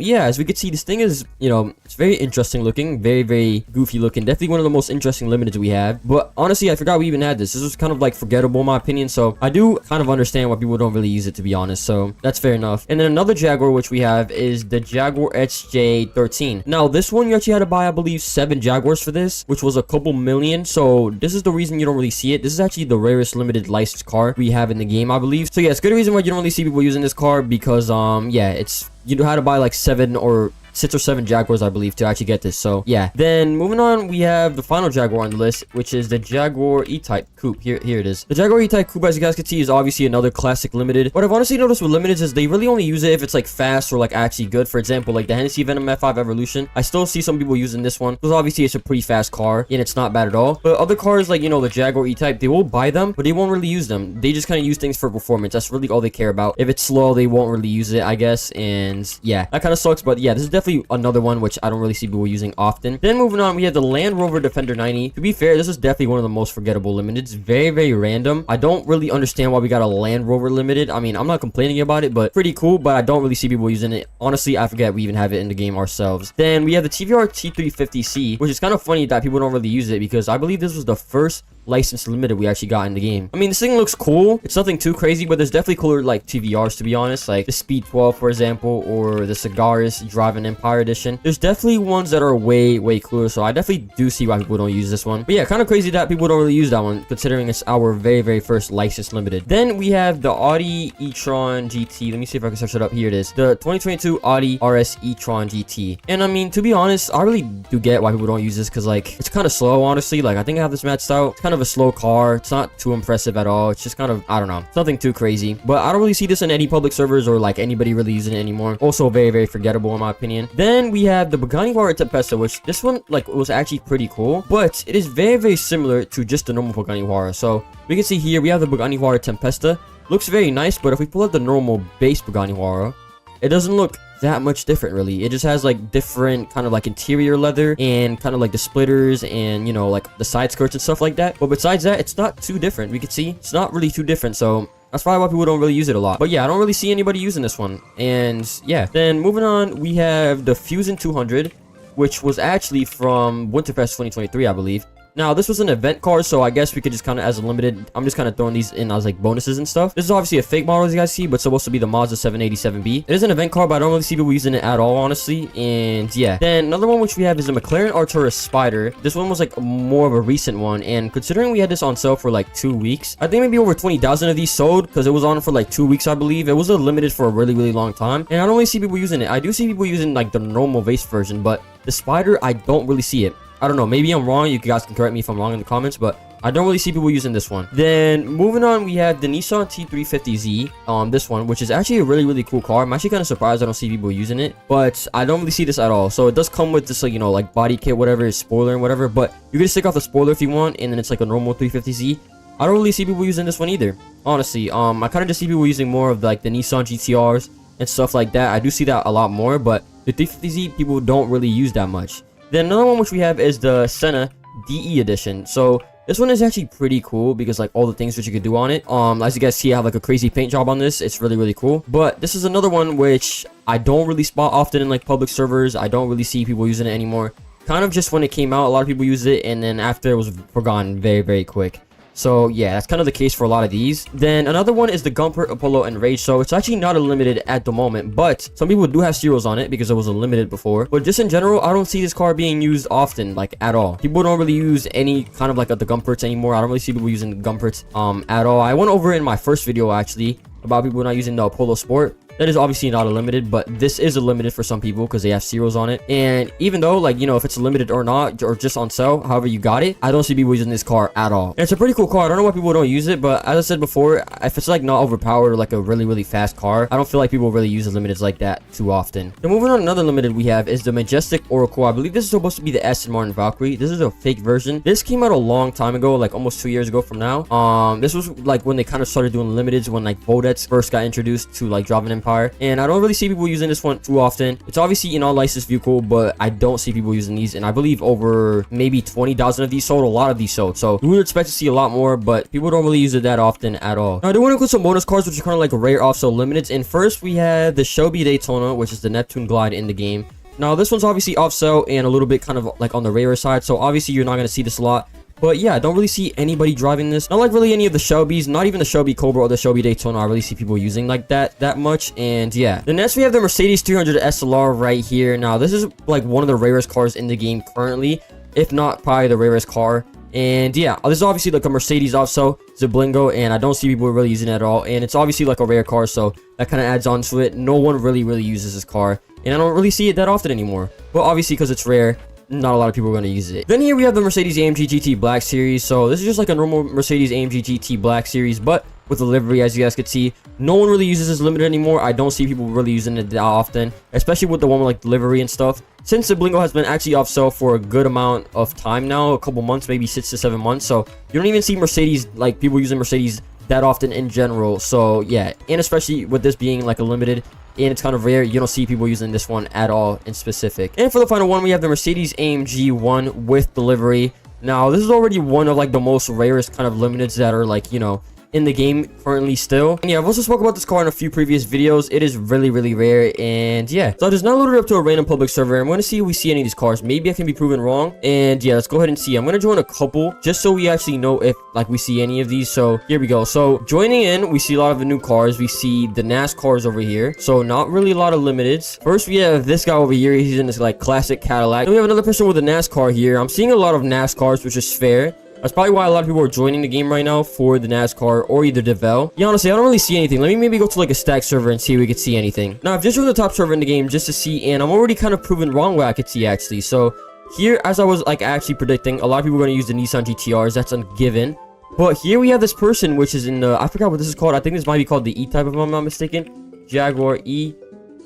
yeah, as we could see, this thing is, you know, it's very interesting looking, very, very goofy looking. Definitely one of the most interesting limiteds we have. But honestly, I forgot we even had this. This was kind of like forgettable in my opinion, so I do kind of understand why people don't really use it, to be honest. So that's fair enough. And then another Jaguar which we have is the Jaguar XJ13. Now this one you actually had to buy, I believe, 7 Jaguars for this, which was a couple million. So this is the reason you don't really see it. This is actually the rarest limited licensed car we have in the game, I believe. So yeah, it's good reason why you don't really see people using this car, because yeah, it's, you know, how to buy like 7 or 6 or 7 Jaguars, I believe, to actually get this. So yeah. Then moving on, we have the final Jaguar on the list, which is the Jaguar E-Type Coupe. Here it is. The Jaguar E-Type Coupe, as you guys can see, is obviously another classic limited. What I've honestly noticed with limiteds is they really only use it if it's like fast or like actually good. For example, like the Hennessy Venom F5 Evolution. I still see some people using this one because obviously it's a pretty fast car and it's not bad at all. But other cars like, you know, the Jaguar E-Type, they will buy them, but they won't really use them. They just kind of use things for performance. That's really all they care about. If it's slow, they won't really use it, I guess. And yeah, that kind of sucks. But yeah, this is definitely another one which I don't really see people using often. Then moving on, we have the Land Rover Defender 90. To be fair, this is definitely one of the most forgettable limiteds. It's very, very random. I don't really understand why we got a Land Rover limited. I mean, I'm not complaining about it, but pretty cool. But I don't really see people using it. Honestly, I forget we even have it in the game ourselves. Then we have the TVR T350C, which is kind of funny that people don't really use it because I believe this was the first licensed limited we actually got in the game. I mean, this thing looks cool. It's nothing too crazy, but there's definitely cooler like TVRs, to be honest, like the Speed 12, for example, or the Cigaris Driving Empire Edition. There's definitely ones that are way cooler, so I definitely do see why people don't use this one. But yeah, kind of crazy that people don't really use that one, considering it's our very first licensed limited. Then we have the Audi e-tron GT. Let me see if I can search it up. Here it is, the 2022 Audi RS e-tron GT. And I mean, to be honest, I really do get why people don't use this because like it's kind of slow, honestly. Like I think I have this matched out. It's kind of a slow car. It's not too impressive at all. It's just kind of, I don't know, nothing too crazy. But I don't really see this in any public servers or like anybody really using it anymore. Also very forgettable in my opinion. Then we have the Pagani Huayra Tempesta, which this one like was actually pretty cool, but it is very similar to just the normal Pagani Huayra. So we can see here we have the Pagani Huayra Tempesta. Looks very nice, but if we pull out the normal base Pagani Huayra, it doesn't look that much different really. It just has like different kind of like interior leather and kind of like the splitters and, you know, like the side skirts and stuff like that. But besides that, it's not too different. We can see it's not really too different. So that's probably why people don't really use it a lot. But yeah, I don't really see anybody using this one. And yeah, then moving on, we have the Fusion 200, which was actually from Winterfest 2023, I believe. Now, this was an event car, so I guess we could just kind of, as a limited, I'm just kind of throwing these in as like bonuses and stuff. This is obviously a fake model, as you guys see, but it's supposed to be the Mazda 787B. It is an event car, but I don't really see people using it at all, honestly. And yeah. Then another one which we have is the McLaren Artura Spider. This one was like more of a recent one, and considering we had this on sale for like 2 weeks, I think maybe over 20,000 of these sold because it was on for like 2 weeks, I believe. It was a limited for a really long time, and I don't really see people using it. I do see people using like the normal base version, but the Spider, I don't really see it. I don't know, maybe I'm wrong. You guys can correct me if I'm wrong in the comments, but I don't really see people using this one. Then moving on, we have the Nissan T350Z, this one, which is actually a really cool car. I'm actually kind of surprised I don't see people using it, but I don't really see this at all. So it does come with this, like, you know, like body kit, whatever, spoiler and whatever, but you can just take off the spoiler if you want, and then it's like a normal 350Z. I don't really see people using this one either, honestly. I kind of just see people using more of like the Nissan GTRs and stuff like that. I do see that a lot more, but the 350Z people don't really use that much. Then another one which we have is the Senna DE edition. So this one is actually pretty cool because like all the things that you could do on it. As you guys see, I have like a crazy paint job on this. It's really cool. But this is another one which I don't really spot often in like public servers. I don't really see people using it anymore. Kind of just when it came out, a lot of people used it, and then after it was forgotten very quick. So yeah, that's kind of the case for a lot of these. Then another one is the Gumpert, Apollo, and Rage. So it's actually not a limited at the moment, but some people do have serials on it because it was a limited before. But just in general, I don't see this car being used often, like at all. People don't really use any kind of like the Gumperts anymore. I don't really see people using the Gumperts at all. I went over it in my first video actually about people not using the Apollo Sport. That is obviously not a limited, but this is a limited for some people because they have serials on it. And even though, like, you know, if it's limited or not, or just on sale, however you got it, I don't see people using this car at all. And it's a pretty cool car. I don't know why people don't use it, but as I said before, if it's like not overpowered or like a really fast car, I don't feel like people really use the limiteds like that too often. Then moving on, another limited we have is the Majestic Oracle. I believe this is supposed to be the Aston Martin Valkyrie. This is a fake version. This came out a long time ago, like almost 2 years ago from now. This was like when they kind of started doing limiteds, when like Bodets first got introduced to like Driving Empire. And I don't really see people using this one too often. It's obviously an all-licensed vehicle, but I don't see people using these, and I believe over maybe 20,000 of these sold. A lot of these sold, so we would expect to see a lot more, but people don't really use it that often at all. Now I do want to include some bonus cars which are kind of like rare off-sale limiteds, and first we have the Shelby Daytona, which is the Neptune Glide in the game. Now this one's obviously off-sale and a little bit kind of like on the rarer side, so obviously you're not going to see this a lot. But yeah, I don't really see anybody driving this. Not like really any of the Shelbys, not even the Shelby Cobra or the Shelby Daytona I really see people using like that much. And yeah, then next we have the Mercedes 300 SLR right here. Now this is like one of the rarest cars in the game currently, if not probably the rarest car. And yeah, this is obviously like a Mercedes also, Ziblingo, and I don't see people really using it at all. And it's obviously like a rare car, so that kind of adds on to it. No one really uses this car. and I don't really see it that often anymore. Well, obviously because it's rare, not a lot of people are going to use it. Then here we have the Mercedes AMG GT Black Series. So this is just like a normal Mercedes AMG GT Black Series, but with the livery, as you guys could see. No one really uses this limited anymore. I don't see people really using it that often, especially with the one with like the livery and stuff. Since the Blingo has been actually off sale for a good amount of time now, a couple months, maybe 6 to 7 months. So you don't even see Mercedes, like people using Mercedes that often in general. So yeah, and especially with this being like a limited and it's kind of rare, you don't see people using this one at all in specific. And for the final one, we have the Mercedes AMG one with the livery. Now this is already one of like the most rarest kind of limiteds that are like, you know, in the game currently still. And yeah, I've also spoke about this car in a few previous videos. It is really rare, and yeah, so I just now loaded it up to a random public server. I'm going to see if we see any of these cars. Maybe I can be proven wrong, and yeah, let's go ahead and see. I'm going to join a couple just so we actually know if like we see any of these. So here we go. So joining in, we see a lot of the new cars. We see the NASCARs over here, so not really a lot of limiteds. First we have this guy over here. He's in this like classic Cadillac. Then we have another person with a NASCAR here. I'm seeing a lot of NASCARs, which is fair. That's probably why a lot of people are joining the game right now for the NASCAR or either Devel. Yeah, honestly, I don't really see anything. Let me maybe go to like a stack server and see if we could see anything. Now, I've just joined the top server in the game just to see, and I'm already kind of proven wrong what I could see actually. So here, as I was like actually predicting, a lot of people are going to use the Nissan GTRs. That's a given. But here we have this person, which is in the, I forgot what this is called. I think this might be called the E-Type if I'm not mistaken. Jaguar E.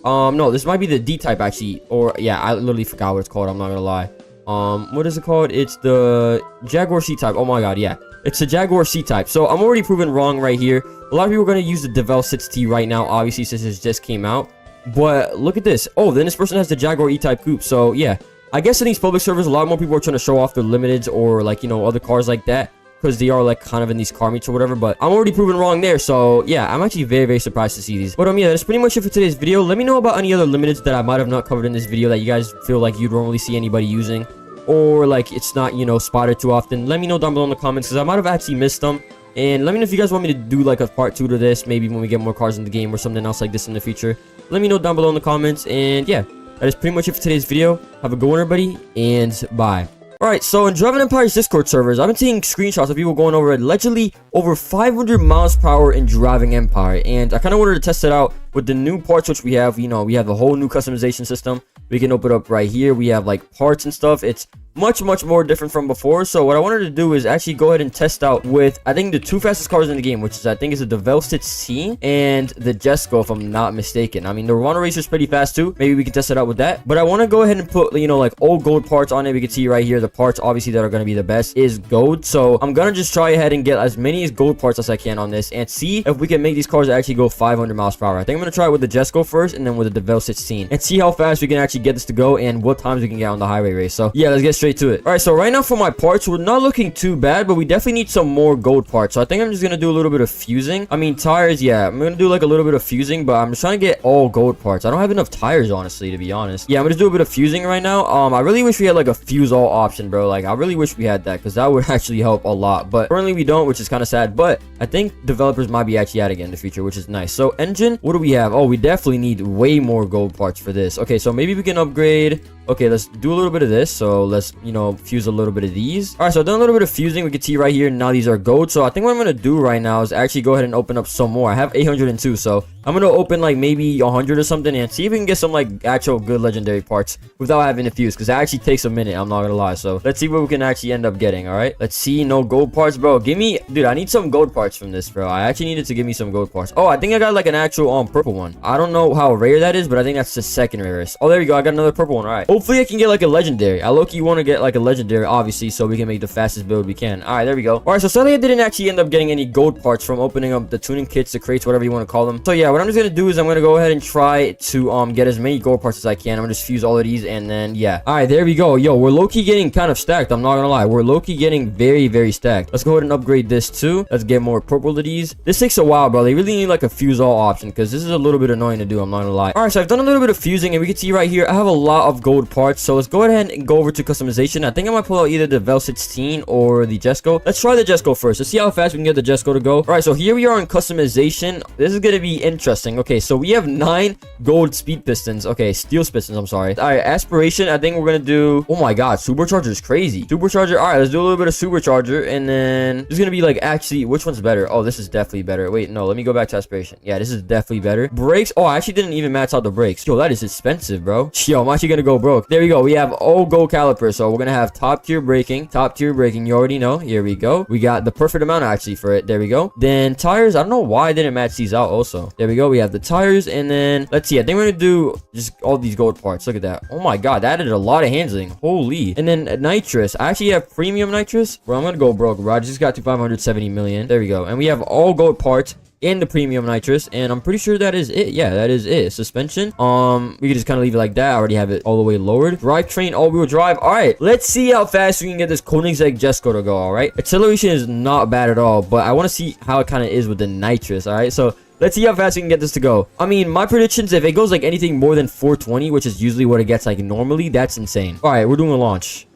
No, this might be the D-Type actually. Or yeah, I literally forgot what it's called. I'm not going to lie. What is it called? It's the Jaguar C-Type. Oh my god, yeah, it's the Jaguar C-Type. So I'm already proven wrong right here. A lot of people are going to use the Devel 6T right now, obviously, since it just came out. But look at this. Oh, then this person has the Jaguar E-Type coupe. So yeah, I guess in these public servers, a lot more people are trying to show off their limiteds or like, you know, other cars like that, because they are like kind of in these car meets or whatever. But I'm already proven wrong there. So yeah, I'm actually very surprised to see these. But yeah, that's pretty much it for today's video. Let me know about any other limiteds that I might have not covered in this video that you guys feel like you don't really see anybody using, or like it's not, you know, spotted too often. Let me know down below in the comments, because I might have actually missed them. And let me know if you guys want me to do like a part 2 to this, maybe when we get more cars in the game or something else like this in the future. Let me know down below in the comments. And yeah, that is pretty much it for today's video. Have a good one, everybody, and bye. Alright, so in Driving Empire's Discord servers, I've been seeing screenshots of people going over allegedly over 500 miles per hour in Driving Empire, and I kind of wanted to test it out with the new parts which we have. You know, we have the whole new customization system. We can open it up right here. We have like parts and stuff. It's much more different from before. So what I wanted to do is actually go ahead and test out with, I think, the 2 fastest cars in the game, which is, I think, is the Devel 6T and the Jesko, if I'm not mistaken. I mean, the Rwanda Racer is pretty fast too. Maybe we can test it out with that. But I want to go ahead and put, you know, like old gold parts on it. We can see right here the parts obviously that are going to be the best is gold. So I'm gonna just try ahead and get as many gold parts as I can on this and see if we can make these cars actually go 500 miles per hour. I think I'm gonna try it with the Jesko first and then with the Devel 16 and see how fast we can actually get this to go and what times we can get on the highway race. So yeah, let's get straight to it. All right, so right now for my parts, we're not looking too bad, but we definitely need some more gold parts. So I think I'm just gonna do a little bit of fusing. I mean, tires, yeah, I'm gonna do like a little bit of fusing, but I'm just trying to get all gold parts. I don't have enough tires, honestly, to be honest. Yeah, I'm gonna do a bit of fusing right now. I really wish we had like a fuse all option, bro. Like, I really wish we had that, because that would actually help a lot, but currently we don't, which is kind of sad. But I think developers might be actually adding it in the future, which is nice. So engine, what do we have? Oh, we definitely need way more gold parts for this. Okay, so maybe we can upgrade. Okay, let's do a little bit of this. So let's, you know, fuse a little bit of these. All right, so I've done a little bit of fusing. We can see right here now these are gold. So I think what I'm gonna do right now is actually go ahead and open up some more. I have 802, so I'm gonna open like maybe 100 or something and see if we can get some like actual good legendary parts without having to fuse, because that actually takes a minute, I'm not gonna lie. So let's see what we can actually end up getting. All right, let's see. No gold parts, bro. Give me, dude, I need some gold parts from this, bro. I actually needed to give me some gold parts. Oh, I think I got like an actual purple one. I don't know how rare that is, but I think that's the second rarest. Oh, there we go. I got another purple one. All right, hopefully I can get like a legendary. I low-key want to get like a legendary, obviously, so we can make the fastest build we can. All right, there we go. All right, so sadly I didn't actually end up getting any gold parts from opening up the tuning kits, the crates, whatever you want to call them. So yeah, what I'm just gonna do is I'm gonna go ahead and try to get as many gold parts as I can. I'm gonna just fuse all of these, and then yeah. All right, there we go. Yo, we're low-key getting kind of stacked. I'm not gonna lie, we're low-key getting very stacked. Let's go ahead and upgrade this too. Let's get more purple to these. This takes a while, bro. They really need like a fuse all option, because this is a little bit annoying to do, I'm not gonna lie. All right, so I've done a little bit of fusing, and we can see right here I have a lot of gold gold parts. So let's go ahead and go over to customization. I think I might pull out either the Vel 16 or the Jesco. Let's try the Jesco first. Let's see how fast we can get the Jesco to go. All right, so here we are in customization. This is going to be interesting. Okay, so we have 9 gold speed pistons. Okay, steel pistons, I'm sorry. All right, aspiration, I think we're going to do... Oh my god, supercharger is crazy. Supercharger, all right, let's do a little bit of supercharger. And then there's going to be like, actually, which one's better? Oh, this is definitely better. Wait, no, let me go back to aspiration. Yeah, this is definitely better. Brakes, oh, I actually didn't even max out the brakes. Yo, that is expensive, bro. Yo, I'm actually going to go broke. There we go. We have all gold calipers. So we're going to have top tier braking. Top tier braking, you already know. Here we go. We got the perfect amount actually for it. There we go. Then tires, I don't know why I didn't match these out also. There we go. We have the tires. And then let's see. I think we're going to do just all these gold parts. Look at that. Oh my god, that added a lot of handling. Holy. And then nitrous. I actually have premium nitrous. Bro, I'm going to go broke, bro. I just got to 570 million. There we go. And we have all gold parts in the premium nitrous, and I'm pretty sure that is it. Yeah, that is it. Suspension, we can just kind of leave it like that. I already have it all the way lowered. Drivetrain, all-wheel drive. All right, let's see how fast we can get this Koenigsegg Jesco to go. All right, acceleration is not bad at all, but I want to see how it kind of is with the nitrous. All right, so let's see how fast we can get this to go. I mean, my predictions, if it goes like anything more than 420, which is usually what it gets like normally, that's insane. All right, we're doing a launch.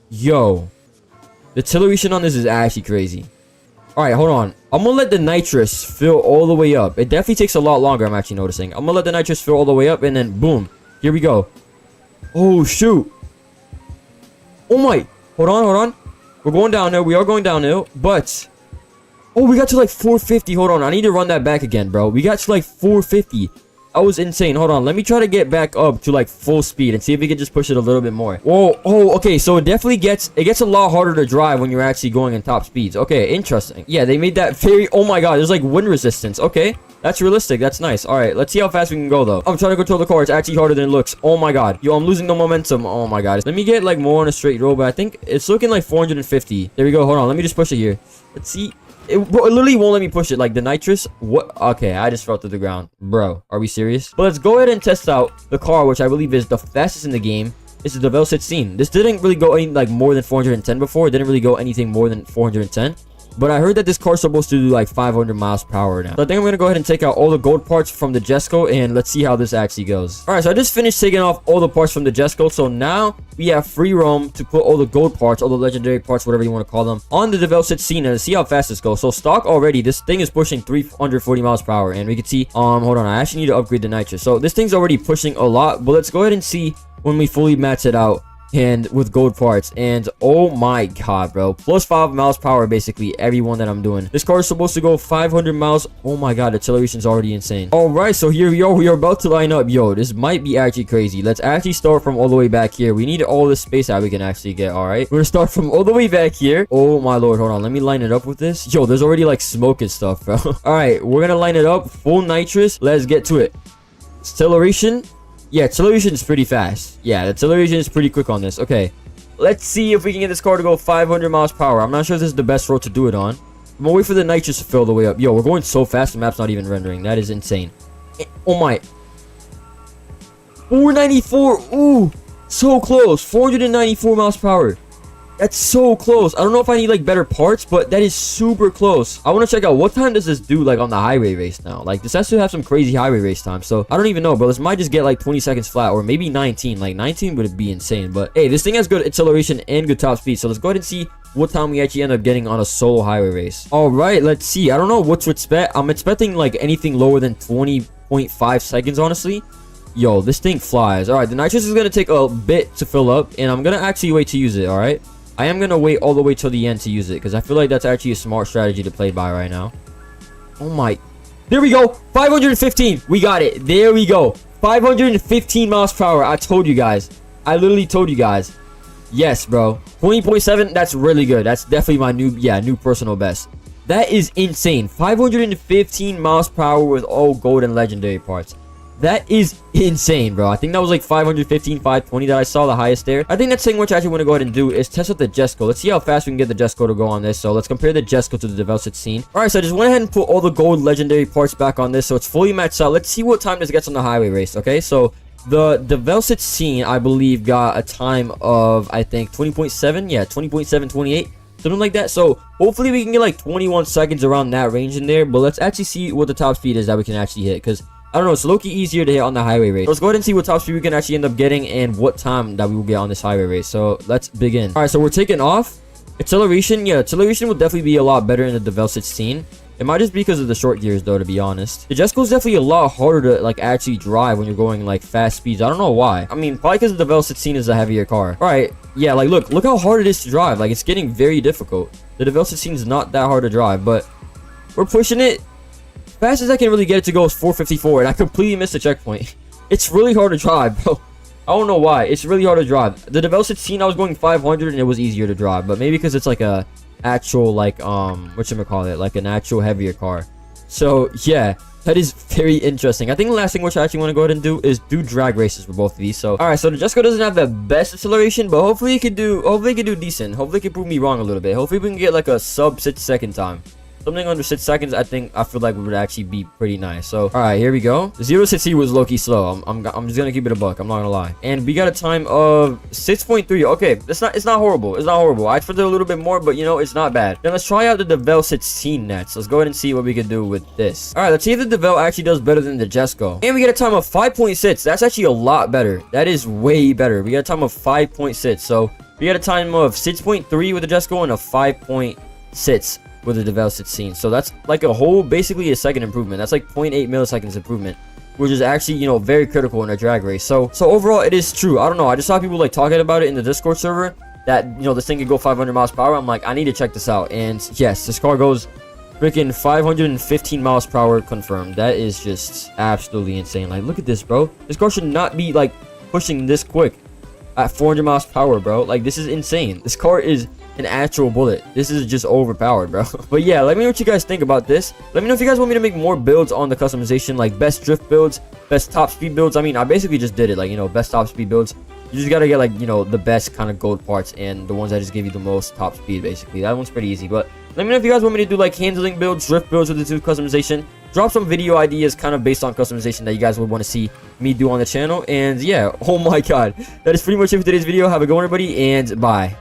Yo, the acceleration on this is actually crazy. All right, hold on. I'm gonna let the nitrous fill all the way up. It definitely takes a lot longer, I'm actually noticing. I'm gonna let the nitrous fill all the way up, and then boom, here we go. Oh shoot. Oh my, hold on. We're going downhill. We are going downhill, but oh, we got to like 450. Hold on, I need to run that back again, bro. We got to like 450. That was insane. Hold on, let me try to get back up to like full speed and see if we can just push it a little bit more. Whoa, oh, okay, so it definitely gets a lot harder to drive when you're actually going in top speeds. Okay, interesting. Yeah, they made that very... Oh my god, there's like wind resistance. Okay, that's realistic. That's nice. All right, let's see how fast we can go though. I'm trying to control the car. It's actually harder than it looks. Oh my god. Yo, I'm losing the momentum. Oh my god. Let me get like more on a straight road, but I think it's looking like 450. There we go. Hold on, let me just push it here. Let's see. Bro, it literally won't let me push it. Like the nitrous. What? Okay, I just fell to the ground. Bro, are we serious? But let's go ahead and test out the car, which I believe is the fastest in the game. This is the Vel 16. This didn't really go any like more than 410 before. It didn't really go anything more than 410. But I heard that this car's supposed to do like 500 miles per hour now. So I think I'm going to go ahead and take out all the gold parts from the Jesco, and let's see how this actually goes. All right, so I just finished taking off all the parts from the Jesco. So now we have free roam to put all the gold parts, all the legendary parts, whatever you want to call them, on the Vel 16 and see how fast this goes. So stock already, this thing is pushing 340 miles per hour. And we can see, hold on, I actually need to upgrade the nitrous. So this thing's already pushing a lot, but let's go ahead and see when we fully max it out. And with gold parts, and oh my god, bro, plus 5 miles per hour basically every one that I'm doing. This car is supposed to go 500 miles. Oh my god, acceleration's already insane. All right, so here we are. We are about to line up. Yo, this might be actually crazy. Let's actually start from all the way back here. We need all this space that we can actually get. All right, we're gonna start from all the way back here. Oh my lord, hold on, let me line it up with this. Yo, there's already like smoke and stuff, bro. All right, we're gonna line it up full nitrous. Let's get to it. Acceleration. Yeah, acceleration is pretty fast. Yeah, the acceleration is pretty quick on this. Okay, let's see if we can get this car to go 500 miles per hour. I'm not sure if this is the best road to do it on. I'm gonna wait for the nitrous to fill the way up. Yo, we're going so fast, the map's not even rendering. That is insane. Oh my. 494. Ooh, so close. 494 miles per hour. That's so close. I don't know if I need like better parts, but that is super close. I want to check out what time does this do like on the highway race now. Like this has to have some crazy highway race time. So I don't even know, but this might just get like 20 seconds flat or maybe 19. Like 19 would be insane. But hey, this thing has good acceleration and good top speed. So let's go ahead and see what time we actually end up getting on a solo highway race. All right, let's see. I don't know what to expect. I'm expecting like anything lower than 20.5 seconds, honestly. Yo, this thing flies. All right, the nitrous is going to take a bit to fill up, and I'm going to actually wait to use it, all right? I am going to wait all the way till the end to use it, because I feel like that's actually a smart strategy to play by right now. Oh my. There we go. 515. We got it. There we go. 515 miles per hour. I told you guys. I literally told you guys. Yes, bro. 20.7. That's really good. That's definitely my new personal best. That is insane. 515 miles per hour with all gold and legendary parts. That is insane, bro. I think that was like 515, 520 that I saw the highest there. I think that's thing which I actually want to go ahead and do is test out the Jesco. Let's see how fast we can get the Jesco to go on this. So let's compare the Jesco to the Vel 16. All right, so I just went ahead and put all the gold legendary parts back on this. So it's fully maxed out. Let's see what time this gets on the highway race, okay? So the Vel 16, I believe, got a time of, I think, 20.7. Yeah, 20.7, 28. Something like that. So hopefully we can get like 21 seconds around that range in there. But let's actually see what the top speed is that we can actually hit. Because I don't know, it's low-key easier to hit on the highway race. Let's go ahead and see what top speed we can actually end up getting and what time that we will get on this highway race. So let's begin. All right, so we're taking off. Acceleration, yeah, acceleration will definitely be a lot better in the Devel 16. It might just be because of the short gears though, to be honest. The Jesco is definitely a lot harder to like actually drive when you're going like fast speeds. I don't know why. I mean, probably because the Devel 16 is a heavier car. All right, yeah, like look how hard it is to drive. Like it's getting very difficult. The Devel 16 is not that hard to drive, but we're pushing it. Fastest I can really get it to go is 454, and I completely missed the checkpoint. It's really hard to drive, bro. I don't know why. It's really hard to drive. The Devel 16, I was going 500 and it was easier to drive, but maybe because it's like a actual like whatchamacallit, like an actual heavier car. So yeah, that is very interesting. I think the last thing which I actually want to go ahead and do is do drag races for both of these. So all right, so the Jesco doesn't have the best acceleration, but hopefully it could do decent. Hopefully it can prove me wrong a little bit. Hopefully we can get like a sub 6-second time. Something under 6 seconds, I feel like would actually be pretty nice. So, all right, here we go. 0 to 60 was low-key slow. I'm just gonna keep it a buck. I'm not gonna lie. And we got a time of 6.3. Okay, it's not horrible. It's not horrible. I expected a little bit more, but you know, it's not bad. Then let's try out the Devel 16 next. Let's go ahead and see what we can do with this. All right, let's see if the Devel actually does better than the Jesco. And we get a time of 5.6. That's actually a lot better. That is way better. We got a time of 5.6. So we got a time of 6.3 with the Jesco and a 5.6 with the Devel 16. So that's like basically a second improvement. That's like 0.8 milliseconds improvement, which is actually, you know, very critical in a drag race. So overall, it is true. I don't know. I just saw people like talking about it in the Discord server that, you know, this thing could go 500 miles per hour. I'm like, I need to check this out. And yes, this car goes freaking 515 miles per hour confirmed. That is just absolutely insane. Like, look at this, bro. This car should not be like pushing this quick at 400 miles per hour, bro. Like, this is insane. This car is an actual bullet. This is just overpowered, bro. But yeah, let me know what you guys think about this. Let me know if you guys want me to make more builds on the customization, like best drift builds, best top speed builds. I mean, I basically just did it, like, you know, best top speed builds. You just gotta get, like, you know, the best kind of gold parts and the ones that just give you the most top speed, basically. That one's pretty easy. But let me know if you guys want me to do like handling builds, drift builds with the two customization. Drop some video ideas kind of based on customization that you guys would want to see me do on the channel. And yeah, oh my god, that is pretty much it for today's video. Have a good one, everybody, and bye.